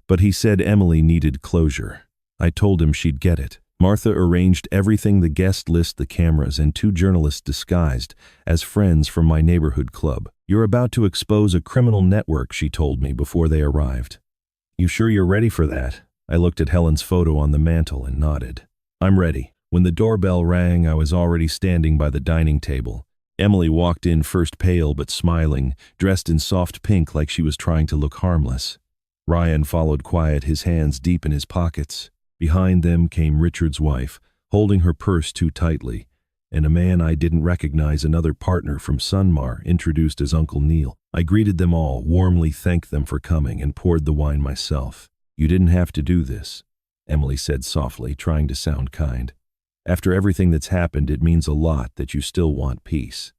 but he said Emily needed closure. I told him she'd get it. Martha arranged everything, the guest list, the cameras, and 2 journalists disguised as friends from my neighborhood club. "You're about to expose a criminal network," she told me before they arrived. "You sure you're ready for that?" I looked at Helen's photo on the mantel and nodded. "I'm ready." When the doorbell rang, I was already standing by the dining table. Emily walked in first, pale but smiling, dressed in soft pink like she was trying to look harmless. Ryan followed quiet, his hands deep in his pockets. Behind them came Richard's wife, holding her purse too tightly, and a man I didn't recognize, another partner from Sunmar, introduced as Uncle Neil. I greeted them all, warmly thanked them for coming, and poured the wine myself. "You didn't have to do this," Emily said softly, trying to sound kind. "After everything that's happened, it means a lot that you still want peace."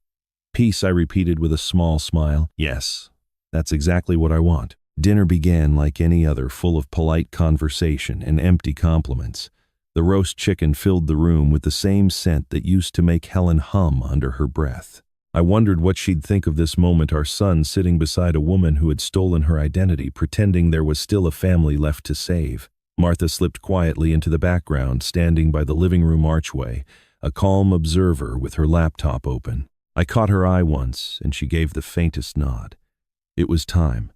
"Peace," I repeated with a small smile. "Yes, that's exactly what I want." Dinner began like any other, full of polite conversation and empty compliments. The roast chicken filled the room with the same scent that used to make Helen hum under her breath. I wondered what she'd think of this moment, our son sitting beside a woman who had stolen her identity, pretending there was still a family left to save. Martha slipped quietly into the background, standing by the living room archway, a calm observer with her laptop open. I caught her eye once, and she gave the faintest nod. It was time.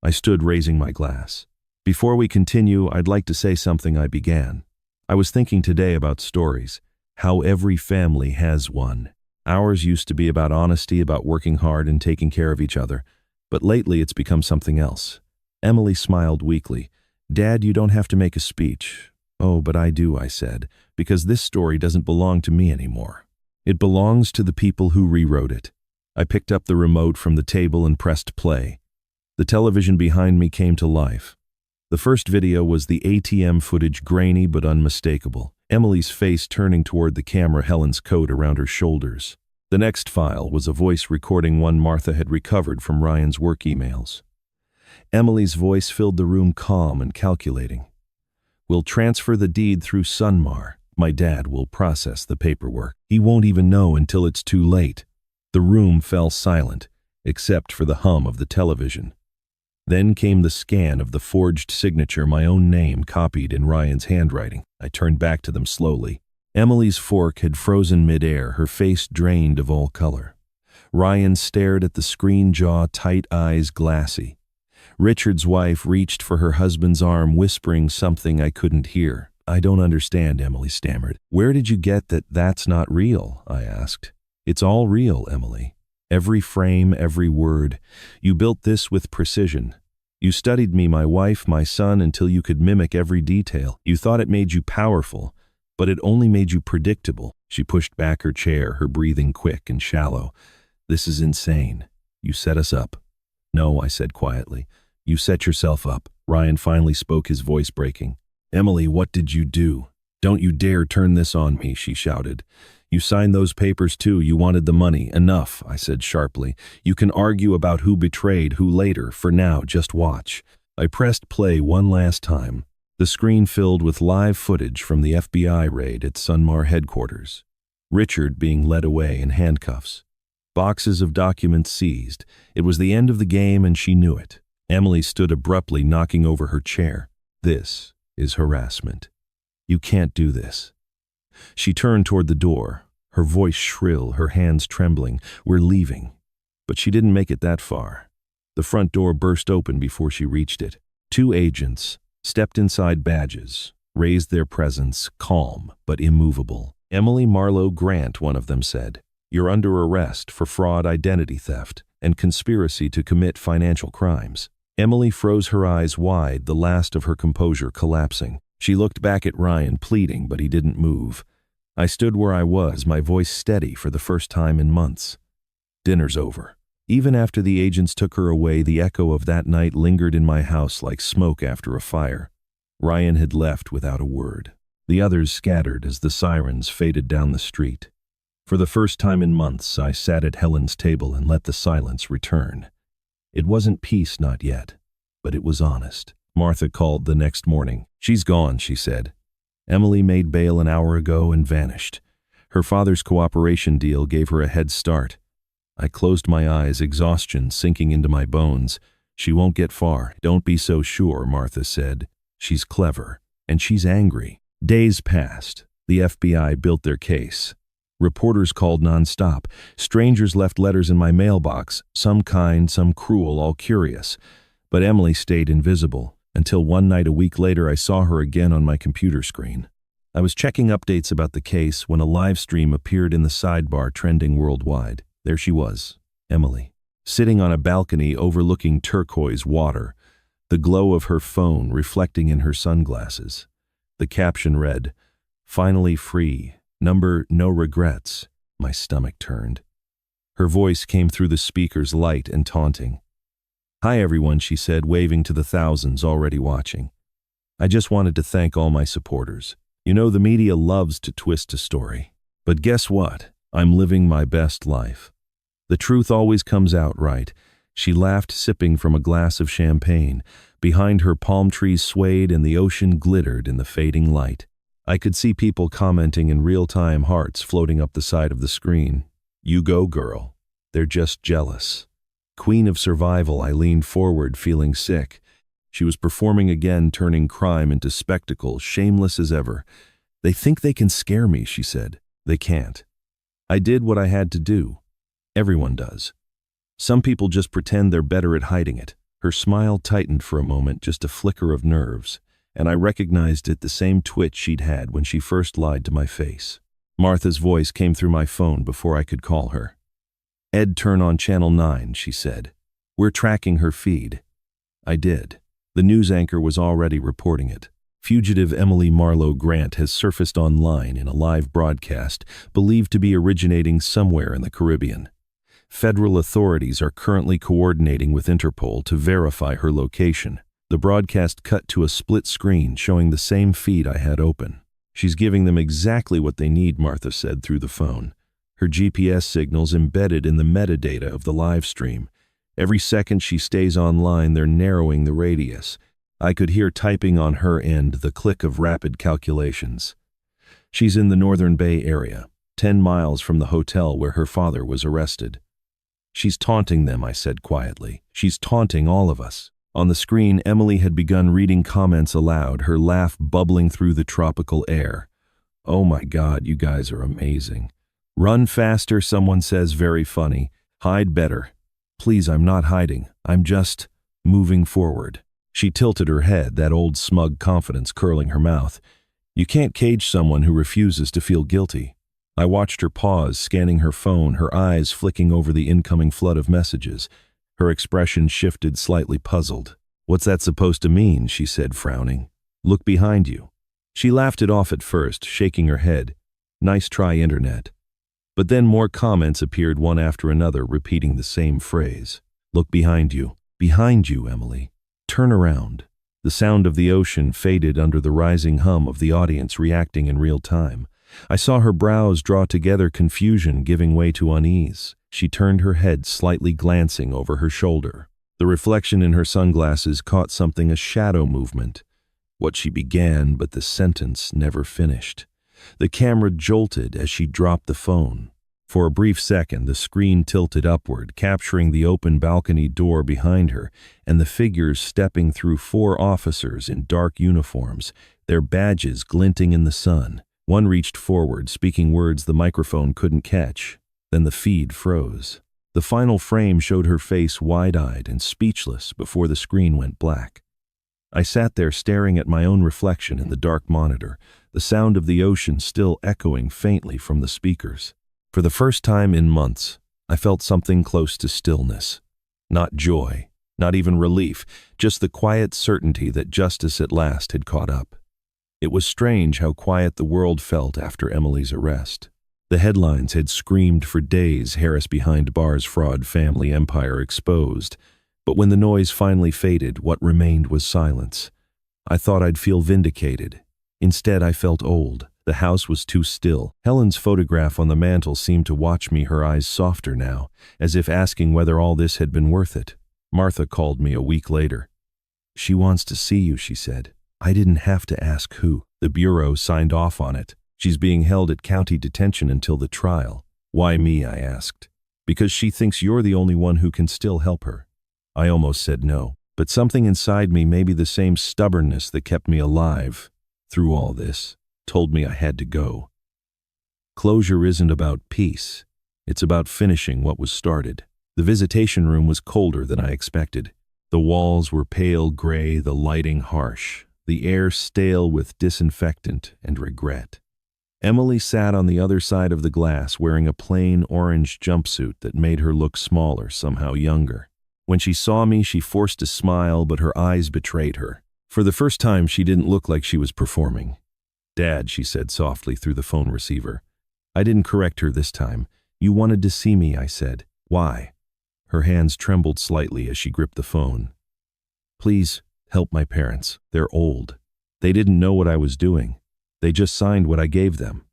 I stood, raising my glass. "Before we continue, I'd like to say something," I began. "I was thinking today about stories, how every family has one. Ours used to be about honesty, about working hard and taking care of each other, but lately it's become something else." Emily smiled weakly. "Dad, you don't have to make a speech." "Oh, but I do," I said, "because this story doesn't belong to me anymore. It belongs to the people who rewrote it." I picked up the remote from the table and pressed play. The television behind me came to life. The first video was the ATM footage, grainy but unmistakable. Emily's face turning toward the camera, Helen's coat around her shoulders. The next file was a voice recording, one Martha had recovered from Ryan's work emails. Emily's voice filled the room, calm and calculating. "We'll transfer the deed through Sunmar. My dad will process the paperwork. He won't even know until it's too late." The room fell silent, except for the hum of the television. Then came the scan of the forged signature, my own name copied in Ryan's handwriting. I turned back to them slowly. Emily's fork had frozen midair, her face drained of all color. Ryan stared at the screen, jaw tight, eyes glassy. Richard's wife reached for her husband's arm, whispering something I couldn't hear. "I don't understand," Emily stammered. "Where did you get that that's not real?" I asked. "It's all real, Emily. Every frame, every word. You built this with precision. You studied me, my wife, my son, until you could mimic every detail. You thought it made you powerful, but it only made you predictable." She pushed back her chair, her breathing quick and shallow. "This is insane. You set us up." "No," I said quietly. "You set yourself up." Ryan finally spoke, his voice breaking. "Emily, what did you do? Don't you dare turn this on me," she shouted. "You signed those papers too. You wanted the money." "Enough," I said sharply. "You can argue about who betrayed who later. For now, just watch." I pressed play one last time. The screen filled with live footage from the FBI raid at Sunmar headquarters. Richard being led away in handcuffs. Boxes of documents seized. It was the end of the game, and she knew it. Emily stood abruptly, knocking over her chair. "This is harassment. You can't do this." She turned toward the door, her voice shrill, her hands trembling. "We're leaving." But she didn't make it that far. The front door burst open before she reached it. Two agents stepped inside, badges, raised their presence, calm but immovable. "Emily Marlowe Grant," one of them said. "You're under arrest for fraud, identity theft, and conspiracy to commit financial crimes." Emily froze, her eyes wide, the last of her composure collapsing. She looked back at Ryan, pleading, but he didn't move. I stood where I was, my voice steady for the first time in months. "Dinner's over." Even after the agents took her away, the echo of that night lingered in my house like smoke after a fire. Ryan had left without a word. The others scattered as the sirens faded down the street. For the first time in months, I sat at Helen's table and let the silence return. It wasn't peace, not yet, but it was honest. Martha called the next morning. "She's gone," she said. "Emily made bail an hour ago and vanished. Her father's cooperation deal gave her a head start." I closed my eyes, exhaustion sinking into my bones. "She won't get far." "Don't be so sure," Martha said. "She's clever, and she's angry." Days passed. The FBI built their case. Reporters called nonstop. Strangers left letters in my mailbox, some kind, some cruel, all curious. But Emily stayed invisible, until one night a week later I saw her again on my computer screen. I was checking updates about the case when a live stream appeared in the sidebar, trending worldwide. There she was, Emily, sitting on a balcony overlooking turquoise water, the glow of her phone reflecting in her sunglasses. The caption read, "Finally free. Number no regrets." My stomach turned. Her voice came through the speakers, light and taunting. "Hi everyone," she said, waving to the thousands already watching. "I just wanted to thank all my supporters. You know, the media loves to twist a story. But guess what? I'm living my best life. The truth always comes out right." She laughed, sipping from a glass of champagne. Behind her, palm trees swayed and the ocean glittered in the fading light. I could see people commenting in real time, hearts floating up the side of the screen. "You go, girl. They're just jealous." Queen of survival, I leaned forward, feeling sick. She was performing again, turning crime into spectacle, shameless as ever. "They think they can scare me," she said. "They can't. I did what I had to do. Everyone does. Some people just pretend they're better at hiding it." Her smile tightened for a moment, just a flicker of nerves, and I recognized it, the same twitch she'd had when she first lied to my face. Martha's voice came through my phone before I could call her. "Ed, turn on Channel 9, she said. "We're tracking her feed." I did. The news anchor was already reporting it. Fugitive Emily Marlowe Grant has surfaced online in a live broadcast, believed to be originating somewhere in the Caribbean. Federal authorities are currently coordinating with Interpol to verify her location. The broadcast cut to a split screen showing the same feed I had open. "She's giving them exactly what they need," Martha said through the phone. Her GPS signals embedded in the metadata of the live stream. Every second she stays online, they're narrowing the radius. I could hear typing on her end, the click of rapid calculations. She's in the Northern Bay area, 10 miles from the hotel where her father was arrested. She's taunting them, I said quietly. She's taunting all of us. On the screen, Emily had begun reading comments aloud, her laugh bubbling through the tropical air. Oh my God, you guys are amazing. Run faster, someone says, very funny. Hide better. Please, I'm not hiding. I'm just moving forward. She tilted her head, that old smug confidence curling her mouth. You can't cage someone who refuses to feel guilty. I watched her pause, scanning her phone, her eyes flicking over the incoming flood of messages. Her expression shifted, slightly puzzled. What's that supposed to mean? She said, frowning. Look behind you. She laughed it off at first, shaking her head. Nice try, Internet. But then more comments appeared one after another, repeating the same phrase. Look behind you. Behind you, Emily. Turn around. The sound of the ocean faded under the rising hum of the audience reacting in real time. I saw her brows draw together, confusion giving way to unease. She turned her head, slightly glancing over her shoulder. The reflection in her sunglasses caught something, a shadow movement. What she began, but the sentence never finished. The camera jolted as she dropped the phone. For a brief second, the screen tilted upward, capturing the open balcony door behind her and the figures stepping through 4 officers in dark uniforms, their badges glinting in the sun. One reached forward, speaking words the microphone couldn't catch. Then the feed froze. The final frame showed her face wide-eyed and speechless before the screen went black. I sat there staring at my own reflection in the dark monitor, the sound of the ocean still echoing faintly from the speakers. For the first time in months, I felt something close to stillness. Not joy, not even relief, just the quiet certainty that justice at last had caught up. It was strange how quiet the world felt after Emily's arrest. The headlines had screamed for days, Harris behind bars fraud family empire exposed. But when the noise finally faded, what remained was silence. I thought I'd feel vindicated. Instead, I felt old. The house was too still. Helen's photograph on the mantel seemed to watch me, her eyes softer now, as if asking whether all this had been worth it. Martha called me a week later. She wants to see you, she said. I didn't have to ask who. The bureau signed off on it. She's being held at county detention until the trial. Why me, I asked. Because she thinks you're the only one who can still help her. I almost said no, but something inside me, maybe the same stubbornness that kept me alive through all this, told me I had to go. Closure isn't about peace. It's about finishing what was started. The visitation room was colder than I expected. The walls were pale gray, the lighting harsh, the air stale with disinfectant and regret. Emily sat on the other side of the glass wearing a plain orange jumpsuit that made her look smaller, somehow younger. When she saw me, she forced a smile, but her eyes betrayed her. For the first time, she didn't look like she was performing. Dad, she said softly through the phone receiver. I didn't correct her this time. You wanted to see me, I said. Why? Her hands trembled slightly as she gripped the phone. Please help my parents. They're old. They didn't know what I was doing. They just signed what I gave them.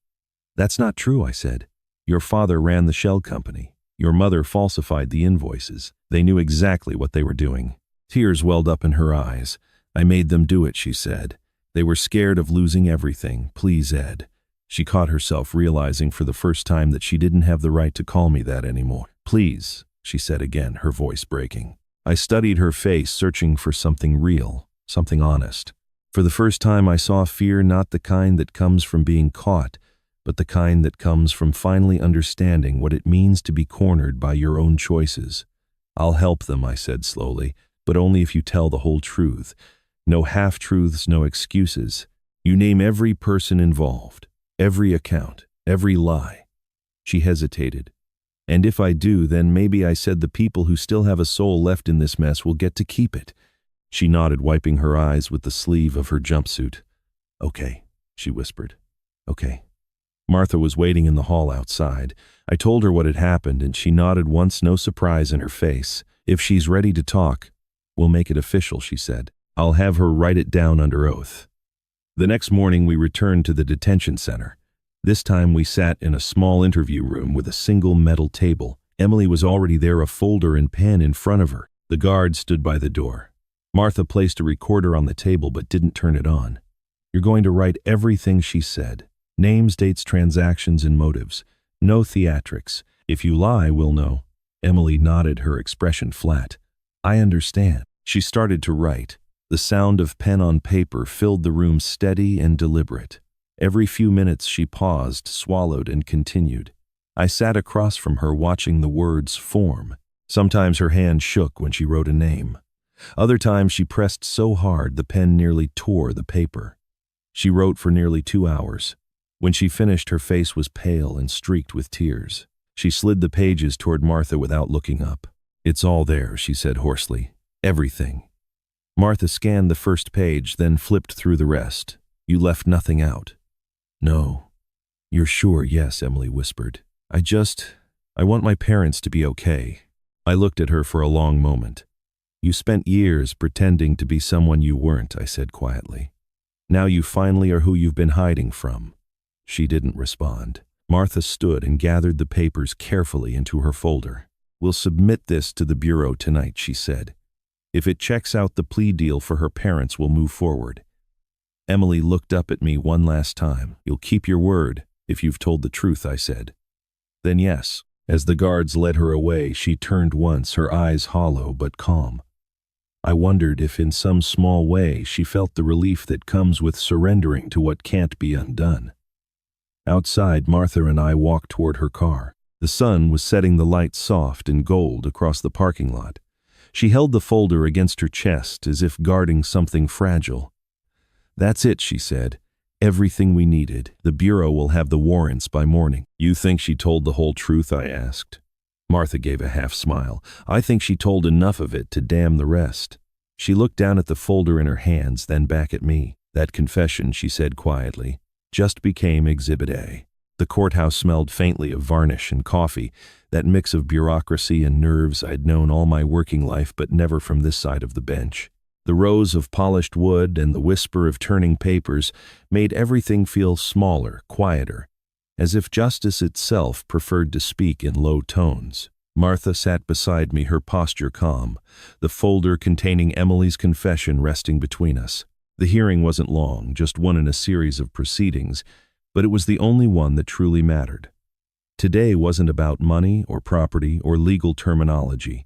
That's not true, I said. Your father ran the shell company. Your mother falsified the invoices. They knew exactly what they were doing. Tears welled up in her eyes. I made them do it, she said. They were scared of losing everything. Please, Ed. She caught herself realizing for the first time that she didn't have the right to call me that anymore. Please, she said again, her voice breaking. I studied her face, searching for something real, something honest. For the first time, I saw fear, not the kind that comes from being caught, but the kind that comes from finally understanding what it means to be cornered by your own choices. I'll help them, I said slowly, but only if you tell the whole truth. No half-truths, no excuses. You name every person involved, every account, every lie. She hesitated. And if I do, then maybe, I said, the people who still have a soul left in this mess will get to keep it. She nodded, wiping her eyes with the sleeve of her jumpsuit. Okay, she whispered. Okay. Martha was waiting in the hall outside. I told her what had happened, and she nodded once, no surprise in her face. If she's ready to talk, we'll make it official, she said. I'll have her write it down under oath. The next morning, we returned to the detention center. This time we sat in a small interview room with a single metal table. Emily was already there, a folder and pen in front of her. The guard stood by the door. Martha placed a recorder on the table but didn't turn it on. You're going to write everything she said. Names, dates, transactions, and motives. No theatrics. If you lie, we'll know. Emily nodded, her expression flat. I understand. She started to write. The sound of pen on paper filled the room, steady and deliberate. Every few minutes she paused, swallowed, and continued. I sat across from her, watching the words form. Sometimes her hand shook when she wrote a name. Other times she pressed so hard the pen nearly tore the paper. She wrote for nearly 2 hours. When she finished, her face was pale and streaked with tears. She slid the pages toward Martha without looking up. It's all there, she said hoarsely. Everything. Martha scanned the first page, then flipped through the rest. You left nothing out. No. You're sure? Yes, Emily whispered. I want my parents to be okay. I looked at her for a long moment. You spent years pretending to be someone you weren't, I said quietly. Now you finally are who you've been hiding from. She didn't respond. Martha stood and gathered the papers carefully into her folder. We'll submit this to the bureau tonight, she said. If it checks out the plea deal for her parents, we'll move forward. Emily looked up at me one last time. You'll keep your word if you've told the truth, I said. Then yes. As the guards led her away, she turned once, her eyes hollow but calm. I wondered if in some small way she felt the relief that comes with surrendering to what can't be undone. Outside, Martha and I walked toward her car. The sun was setting the light soft and gold across the parking lot. She held the folder against her chest as if guarding something fragile. That's it, she said. Everything we needed. The bureau will have the warrants by morning. You think she told the whole truth? I asked. Martha gave a half smile. I think she told enough of it to damn the rest. She looked down at the folder in her hands, then back at me. That confession, she said quietly, just became Exhibit A. The courthouse smelled faintly of varnish and coffee, that mix of bureaucracy and nerves I'd known all my working life, but never from this side of the bench. The rows of polished wood and the whisper of turning papers made everything feel smaller, quieter, as if justice itself preferred to speak in low tones. Martha sat beside me, her posture calm, the folder containing Emily's confession resting between us. The hearing wasn't long, just one in a series of proceedings, but it was the only one that truly mattered. Today wasn't about money or property or legal terminology.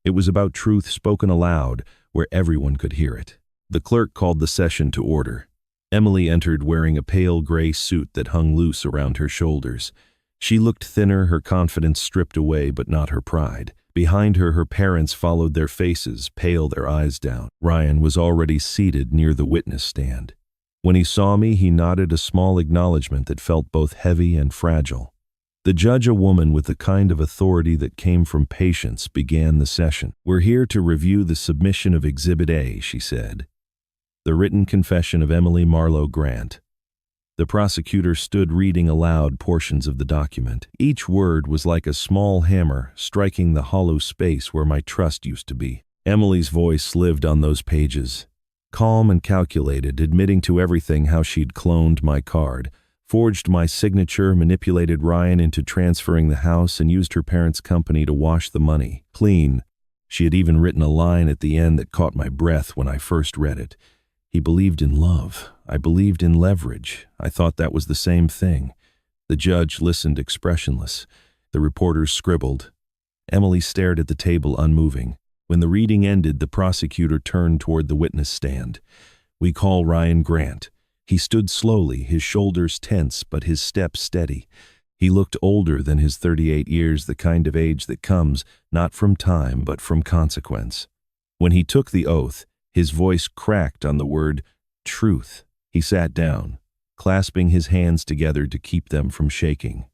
It was about truth spoken aloud, where everyone could hear it. The clerk called the session to order. Emily entered wearing a pale gray suit that hung loose around her shoulders. She looked thinner, her confidence stripped away, but not her pride. Behind her, her parents followed their faces, pale, their eyes down. Ryan was already seated near the witness stand. When he saw me, he nodded a small acknowledgement that felt both heavy and fragile. The judge, a woman with the kind of authority that came from patience, began the session. We're here to review the submission of Exhibit A, she said. The written confession of Emily Marlowe Grant. The prosecutor stood reading aloud portions of the document. Each word was like a small hammer striking the hollow space where my trust used to be. Emily's voice lived on those pages, calm and calculated, admitting to everything: how she'd cloned my card, forged my signature, manipulated Ryan into transferring the house, and used her parents' company to wash the money clean. She had even written a line at the end that caught my breath when I first read it. He believed in love. I believed in leverage. I thought that was the same thing. The judge listened expressionless. The reporters scribbled. Emily stared at the table, unmoving. When the reading ended, the prosecutor turned toward the witness stand. We call Ryan Grant. He stood slowly, his shoulders tense, but his step steady. He looked older than his 38 years, the kind of age that comes not from time, but from consequence. When he took the oath, his voice cracked on the word truth. He sat down, clasping his hands together to keep them from shaking.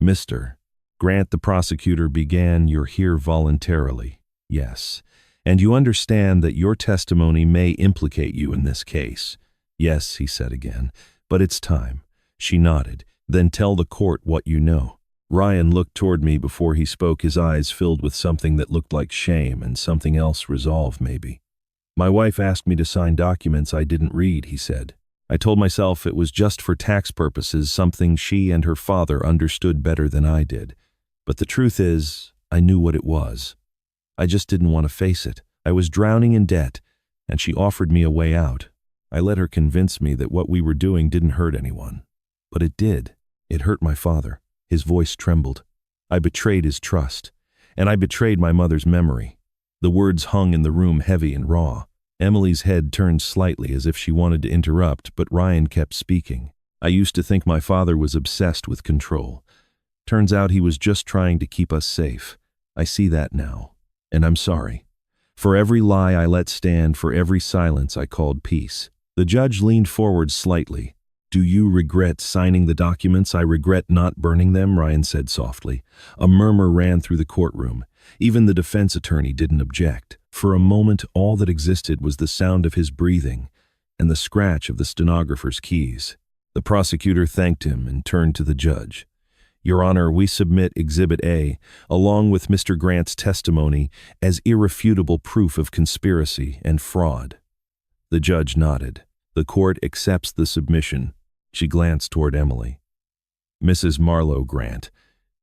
Mr. Grant, the prosecutor began, you're here voluntarily. Yes. And you understand that your testimony may implicate you in this case. Yes, he said again, but it's time. She nodded. Then tell the court what you know. Ryan looked toward me before he spoke, his eyes filled with something that looked like shame and something else, resolve maybe. My wife asked me to sign documents I didn't read, he said. I told myself it was just for tax purposes, something she and her father understood better than I did. But the truth is, I knew what it was. I just didn't want to face it. I was drowning in debt, and she offered me a way out. I let her convince me that what we were doing didn't hurt anyone. But it did. It hurt my father. His voice trembled. I betrayed his trust, and I betrayed my mother's memory. The words hung in the room heavy and raw. Emily's head turned slightly as if she wanted to interrupt, but Ryan kept speaking. I used to think my father was obsessed with control. Turns out he was just trying to keep us safe. I see that now, and I'm sorry. For every lie I let stand, for every silence I called peace. The judge leaned forward slightly. Do you regret signing the documents? I regret not burning them, Ryan said softly. A murmur ran through the courtroom. Even the defense attorney didn't object. For a moment, all that existed was the sound of his breathing and the scratch of the stenographer's keys. The prosecutor thanked him and turned to the judge. Your Honor, we submit Exhibit A, along with Mr. Grant's testimony, as irrefutable proof of conspiracy and fraud. The judge nodded. The court accepts the submission. She glanced toward Emily. Mrs. Marlowe Grant,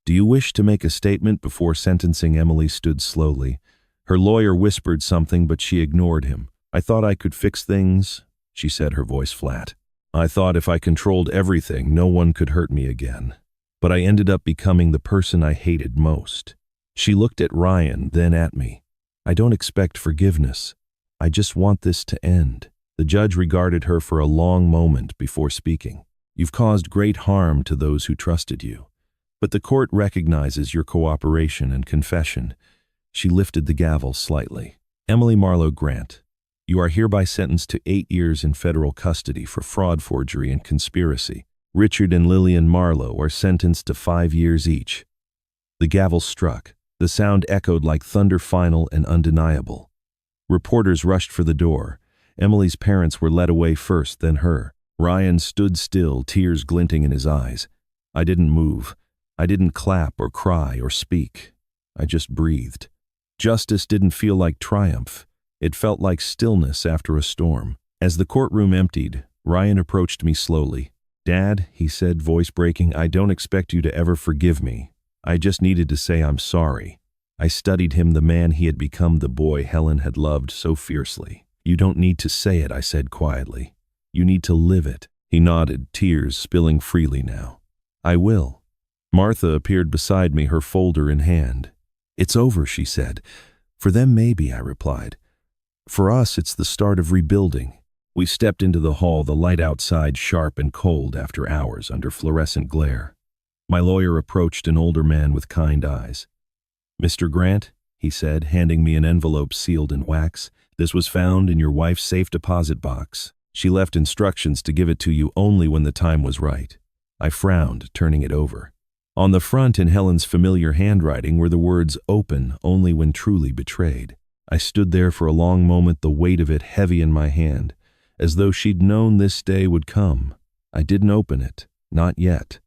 do you wish to make a statement before sentencing? Emily stood slowly. Her lawyer whispered something, but she ignored him. I thought I could fix things, she said, her voice flat. I thought if I controlled everything, no one could hurt me again. But I ended up becoming the person I hated most. She looked at Ryan, then at me. I don't expect forgiveness. I just want this to end. The judge regarded her for a long moment before speaking. You've caused great harm to those who trusted you. But the court recognizes your cooperation and confession. She lifted the gavel slightly. Emily Marlowe Grant, you are hereby sentenced to 8 years in federal custody for fraud, forgery, and conspiracy. Richard and Lillian Marlowe are sentenced to 5 years each. The gavel struck. The sound echoed like thunder, final and undeniable. Reporters rushed for the door. Emily's parents were led away first, then her. Ryan stood still, tears glinting in his eyes. I didn't move. I didn't clap or cry or speak. I just breathed. Justice didn't feel like triumph. It felt like stillness after a storm. As the courtroom emptied, Ryan approached me slowly. Dad, he said, voice breaking, I don't expect you to ever forgive me. I just needed to say I'm sorry. I studied him, the man he had become, the boy Helen had loved so fiercely. You don't need to say it, I said quietly. You need to live it. He nodded, tears spilling freely now. I will. Martha appeared beside me, her folder in hand. It's over, she said. For them, maybe, I replied. For us, it's the start of rebuilding. We stepped into the hall, the light outside sharp and cold after hours under fluorescent glare. My lawyer approached, an older man with kind eyes. Mr. Grant, he said, handing me an envelope sealed in wax. This was found in your wife's safe deposit box. She left instructions to give it to you only when the time was right. I frowned, turning it over. On the front, in Helen's familiar handwriting, were the words, open only when truly betrayed. I stood there for a long moment, the weight of it heavy in my hand, as though she'd known this day would come. I didn't open it, not yet.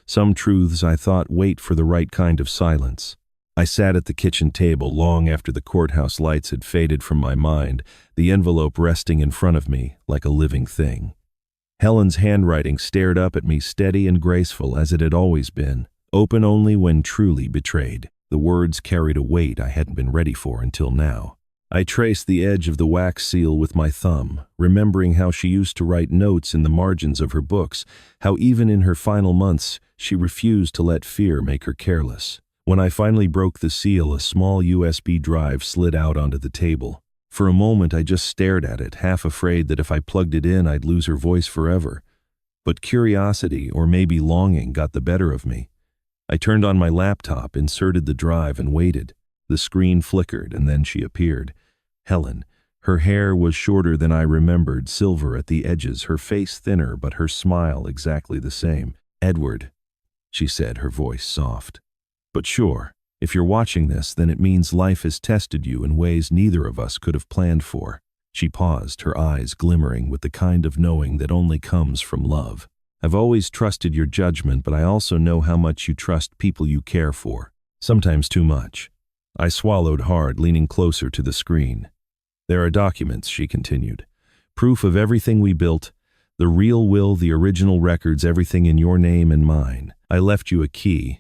Some truths, I thought, wait for the right kind of silence. I sat at the kitchen table long after the courthouse lights had faded from my mind, the envelope resting in front of me like a living thing. Helen's handwriting stared up at me, steady and graceful as it had always been. Open only when truly betrayed. The words carried a weight I hadn't been ready for until now. I traced the edge of the wax seal with my thumb, remembering how she used to write notes in the margins of her books, how even in her final months she refused to let fear make her careless. When I finally broke the seal, a small USB drive slid out onto the table. For a moment I just stared at it, half afraid that if I plugged it in I'd lose her voice forever. But curiosity, or maybe longing, got the better of me. I turned on my laptop, inserted the drive, and waited. The screen flickered, and then she appeared. Helen. Her hair was shorter than I remembered, silver at the edges, her face thinner, but her smile exactly the same. Edward, she said, her voice soft. But sure, if you're watching this, then it means life has tested you in ways neither of us could have planned for. She paused, her eyes glimmering with the kind of knowing that only comes from love. I've always trusted your judgment, but I also know how much you trust people you care for. Sometimes too much. I swallowed hard, leaning closer to the screen. There are documents, she continued. Proof of everything we built. The real will, the original records, everything in your name and mine. I left you a key.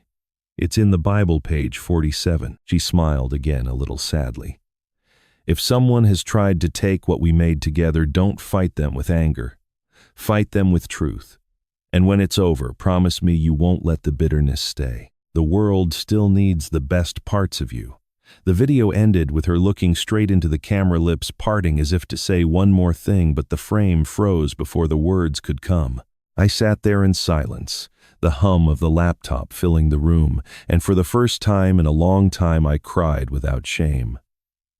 It's in the Bible, page 47. She smiled again, a little sadly. If someone has tried to take what we made together, don't fight them with anger. Fight them with truth. And when it's over, promise me you won't let the bitterness stay. The world still needs the best parts of you." The video ended with her looking straight into the camera, lips parting as if to say one more thing, but the frame froze before the words could come. I sat there in silence, the hum of the laptop filling the room, and for the first time in a long time I cried without shame.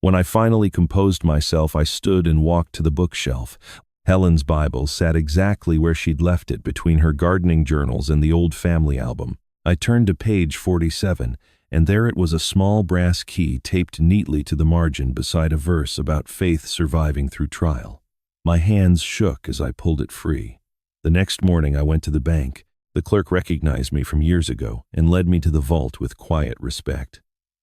When I finally composed myself, I stood and walked to the bookshelf. Helen's Bible sat exactly where she'd left it, between her gardening journals and the old family album. I turned to page 47, and there it was, a small brass key taped neatly to the margin beside a verse about faith surviving through trial. My hands shook as I pulled it free. The next morning I went to the bank. The clerk recognized me from years ago and led me to the vault with quiet respect.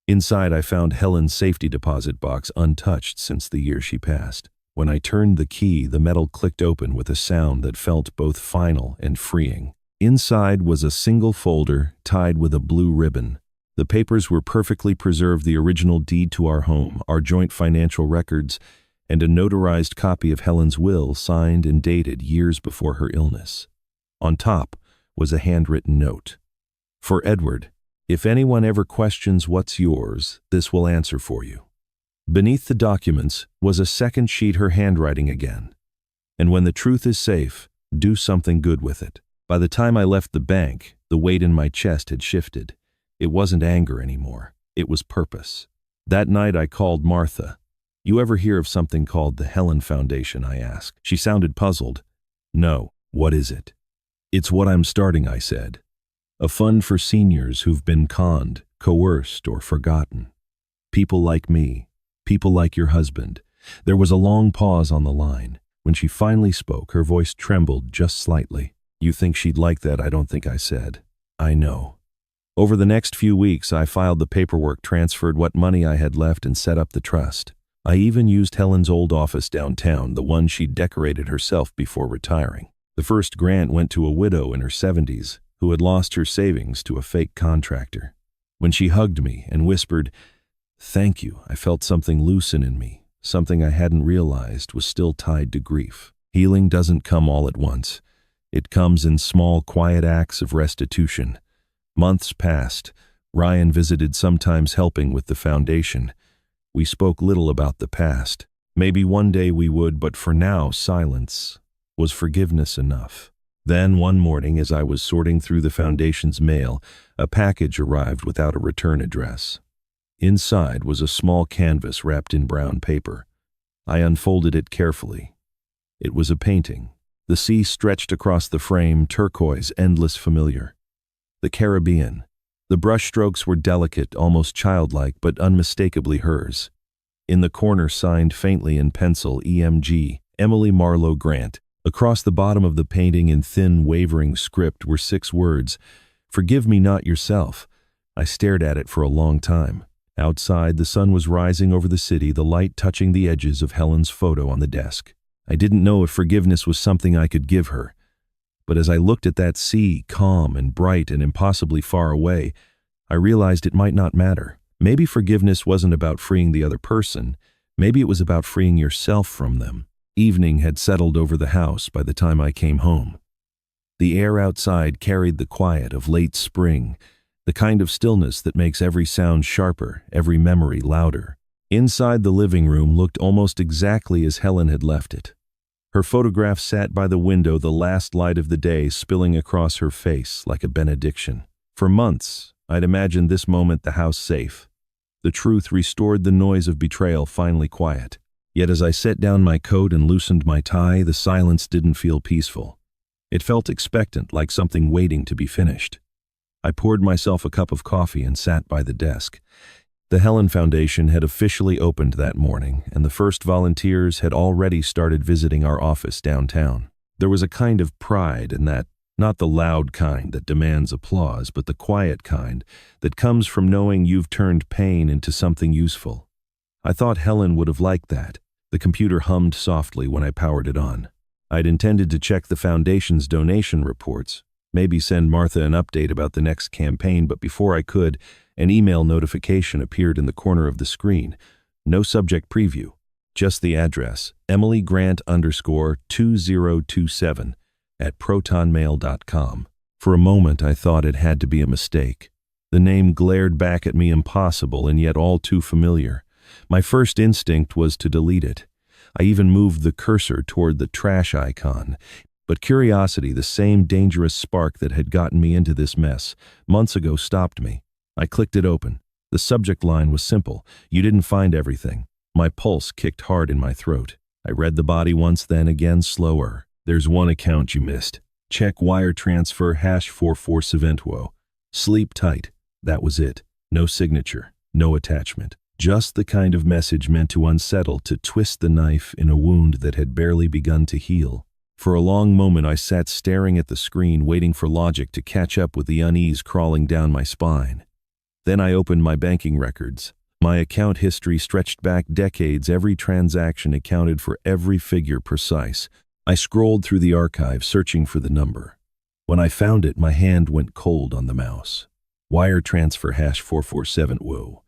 Inside I found Helen's safety deposit box untouched since the year she passed. When I turned the key, the metal clicked open with a sound that felt both final and freeing. Inside was a single folder tied with a blue ribbon. The papers were perfectly preserved: the original deed to our home, our joint financial records, and a notarized copy of Helen's will, signed and dated years before her illness. On top was a handwritten note. "For Edward, if anyone ever questions what's yours, this will answer for you." Beneath the documents was a second sheet, her handwriting again. "And when the truth is safe, do something good with it." By the time I left the bank, the weight in my chest had shifted. It wasn't anger anymore. It was purpose. That night I called Martha. "You ever hear of something called the Helen Foundation?" I asked. She sounded puzzled. "No. What is it?" "It's what I'm starting," I said. "A fund for seniors who've been conned, coerced, or forgotten. People like me. People like your husband." There was a long pause on the line. When she finally spoke, her voice trembled just slightly. "You think she'd like that?" "I don't think," I said. "I know." Over the next few weeks, I filed the paperwork, transferred what money I had left, and set up the trust. I even used Helen's old office downtown, the one she'd decorated herself before retiring. The first grant went to a widow in her 70s who had lost her savings to a fake contractor. When she hugged me and whispered, "Thank you," I felt something loosen in me, something I hadn't realized was still tied to grief. Healing doesn't come all at once. It comes in small, quiet acts of restitution. Months passed. Ryan visited, sometimes helping with the foundation. We spoke little about the past. Maybe one day we would, but for now, silence. Was forgiveness enough? Then one morning, as I was sorting through the foundation's mail, a package arrived without a return address. Inside was a small canvas wrapped in brown paper. I unfolded it carefully. It was a painting. The sea stretched across the frame, turquoise, endless, familiar. The Caribbean. The brushstrokes were delicate, almost childlike, but unmistakably hers. In the corner, signed faintly in pencil, EMG, Emily Marlowe Grant. Across the bottom of the painting, in thin, wavering script, were 6 words: "Forgive me, not yourself." I stared at it for a long time. Outside, the sun was rising over the city, the light touching the edges of Helen's photo on the desk. I didn't know if forgiveness was something I could give her. But as I looked at that sea, calm and bright and impossibly far away, I realized it might not matter. Maybe forgiveness wasn't about freeing the other person. Maybe it was about freeing yourself from them. Evening had settled over the house by the time I came home. The air outside carried the quiet of late spring, the kind of stillness that makes every sound sharper, every memory louder. Inside, the living room looked almost exactly as Helen had left it. Her photograph sat by the window, the last light of the day spilling across her face like a benediction. For months, I'd imagined this moment, the house safe. The truth restored, the noise of betrayal finally quiet. Yet as I set down my coat and loosened my tie, the silence didn't feel peaceful. It felt expectant, like something waiting to be finished. I poured myself a cup of coffee and sat by the desk. The Helen Foundation had officially opened that morning, and the first volunteers had already started visiting our office downtown. There was a kind of pride in that, not the loud kind that demands applause, but the quiet kind that comes from knowing you've turned pain into something useful. I thought Helen would have liked that. The computer hummed softly when I powered it on. I'd intended to check the foundation's donation reports, maybe send Martha an update about the next campaign, but before I could, an email notification appeared in the corner of the screen. No subject preview, just the address, Emily Grant _2027, at protonmail.com. For a moment, I thought it had to be a mistake. The name glared back at me, impossible and yet all too familiar. My first instinct was to delete it. I even moved the cursor toward the trash icon. But curiosity, the same dangerous spark that had gotten me into this mess months ago, stopped me. I clicked it open. The subject line was simple: "You didn't find everything." My pulse kicked hard in my throat. I read the body once, then again, slower. "There's one account you missed. Check wire transfer #4470. Sleep tight." That was it. No signature, no attachment. Just the kind of message meant to unsettle, to twist the knife in a wound that had barely begun to heal. For a long moment I sat staring at the screen, waiting for logic to catch up with the unease crawling down my spine. Then I opened my banking records. My account history stretched back decades, every transaction accounted for, every figure precise. I scrolled through the archive, searching for the number. When I found it, my hand went cold on the mouse. Wire transfer #4470.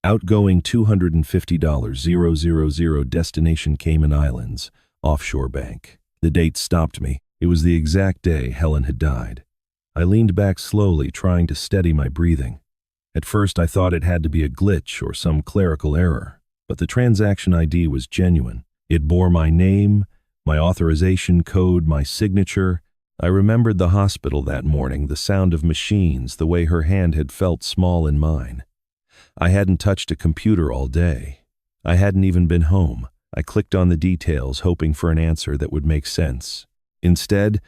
Outgoing $250,000, destination Cayman Islands, offshore bank. The date stopped me. It was the exact day Helen had died. I leaned back slowly, trying to steady my breathing. At first I thought it had to be a glitch or some clerical error, but the transaction ID was genuine. It bore my name, my authorization code, my signature. I remembered the hospital that morning, the sound of machines, the way her hand had felt small in mine. I hadn't touched a computer all day. I hadn't even been home. I clicked on the details, hoping for an answer that would make sense. Instead,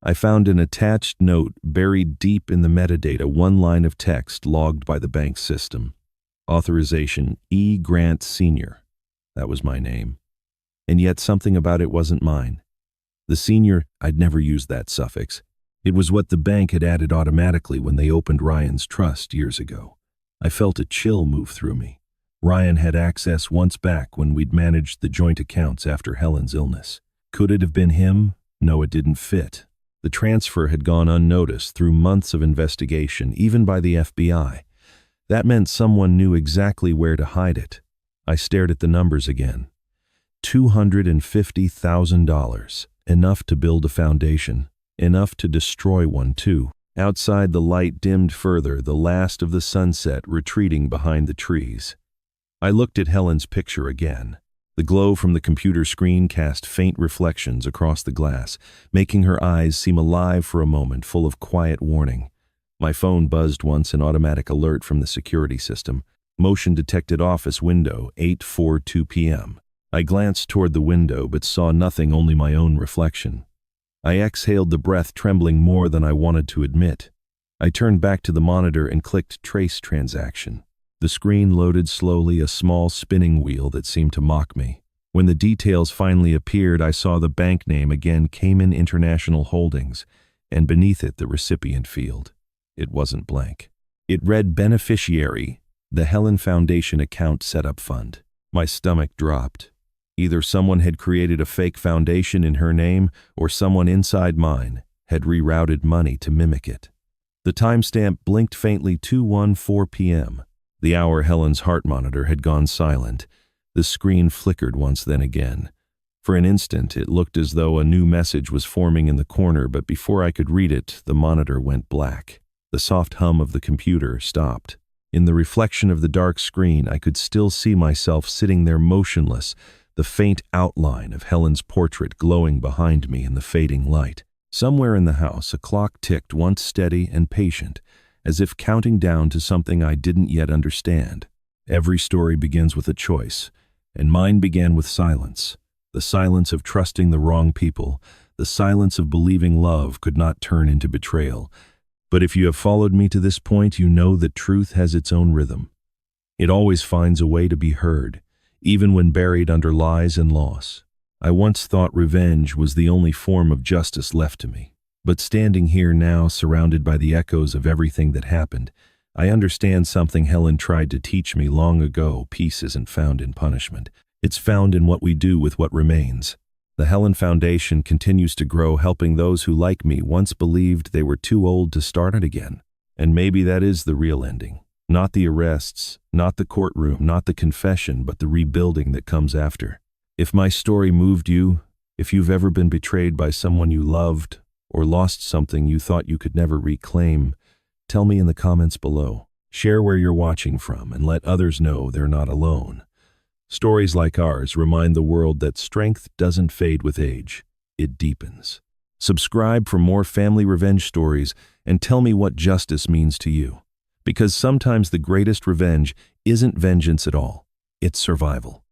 I found an attached note buried deep in the metadata, one line of text logged by the bank system. Authorization E. Grant Sr. That was my name. And yet something about it wasn't mine. The senior, I'd never used that suffix. It was what the bank had added automatically when they opened Ryan's trust years ago. I felt a chill move through me. Ryan had access once back when we'd managed the joint accounts after Helen's illness. Could it have been him? No, it didn't fit. The transfer had gone unnoticed through months of investigation, even by the FBI. That meant someone knew exactly where to hide it. I stared at the numbers again. $250,000. Enough to build a foundation. Enough to destroy one, too. Outside, the light dimmed further, the last of the sunset retreating behind the trees. I looked at Helen's picture again. The glow from the computer screen cast faint reflections across the glass, making her eyes seem alive for a moment, full of quiet warning. My phone buzzed once, an automatic alert from the security system. Motion detected office window, 8:42 p.m. I glanced toward the window but saw nothing, only my own reflection. I exhaled the breath, trembling more than I wanted to admit. I turned back to the monitor and clicked Trace Transaction. The screen loaded slowly, a small spinning wheel that seemed to mock me. When the details finally appeared, I saw the bank name again, Cayman International Holdings, and beneath it the recipient field. It wasn't blank. It read Beneficiary, the Helen Foundation Account Setup Fund. My stomach dropped. Either someone had created a fake foundation in her name, or someone inside mine had rerouted money to mimic it. The timestamp blinked faintly, 2:14 p.m. The hour Helen's heart monitor had gone silent. The screen flickered once, then again. For an instant, it looked as though a new message was forming in the corner, but before I could read it, the monitor went black. The soft hum of the computer stopped. In the reflection of the dark screen, I could still see myself sitting there motionless, the faint outline of Helen's portrait glowing behind me in the fading light. Somewhere in the house, a clock ticked, once steady and patient, as if counting down to something I didn't yet understand. Every story begins with a choice, and mine began with silence. The silence of trusting the wrong people, the silence of believing love could not turn into betrayal. But if you have followed me to this point, you know that truth has its own rhythm. It always finds a way to be heard, even when buried under lies and loss. I once thought revenge was the only form of justice left to me. But standing here now, surrounded by the echoes of everything that happened, I understand something Helen tried to teach me long ago. Peace isn't found in punishment. It's found in what we do with what remains. The Helen Foundation continues to grow, helping those who, like me, once believed they were too old to start it again. And maybe that is the real ending. Not the arrests, not the courtroom, not the confession, but the rebuilding that comes after. If my story moved you, if you've ever been betrayed by someone you loved, or lost something you thought you could never reclaim, tell me in the comments below. Share where you're watching from and let others know they're not alone. Stories like ours remind the world that strength doesn't fade with age, it deepens. Subscribe for more family revenge stories and tell me what justice means to you. Because sometimes the greatest revenge isn't vengeance at all, it's survival.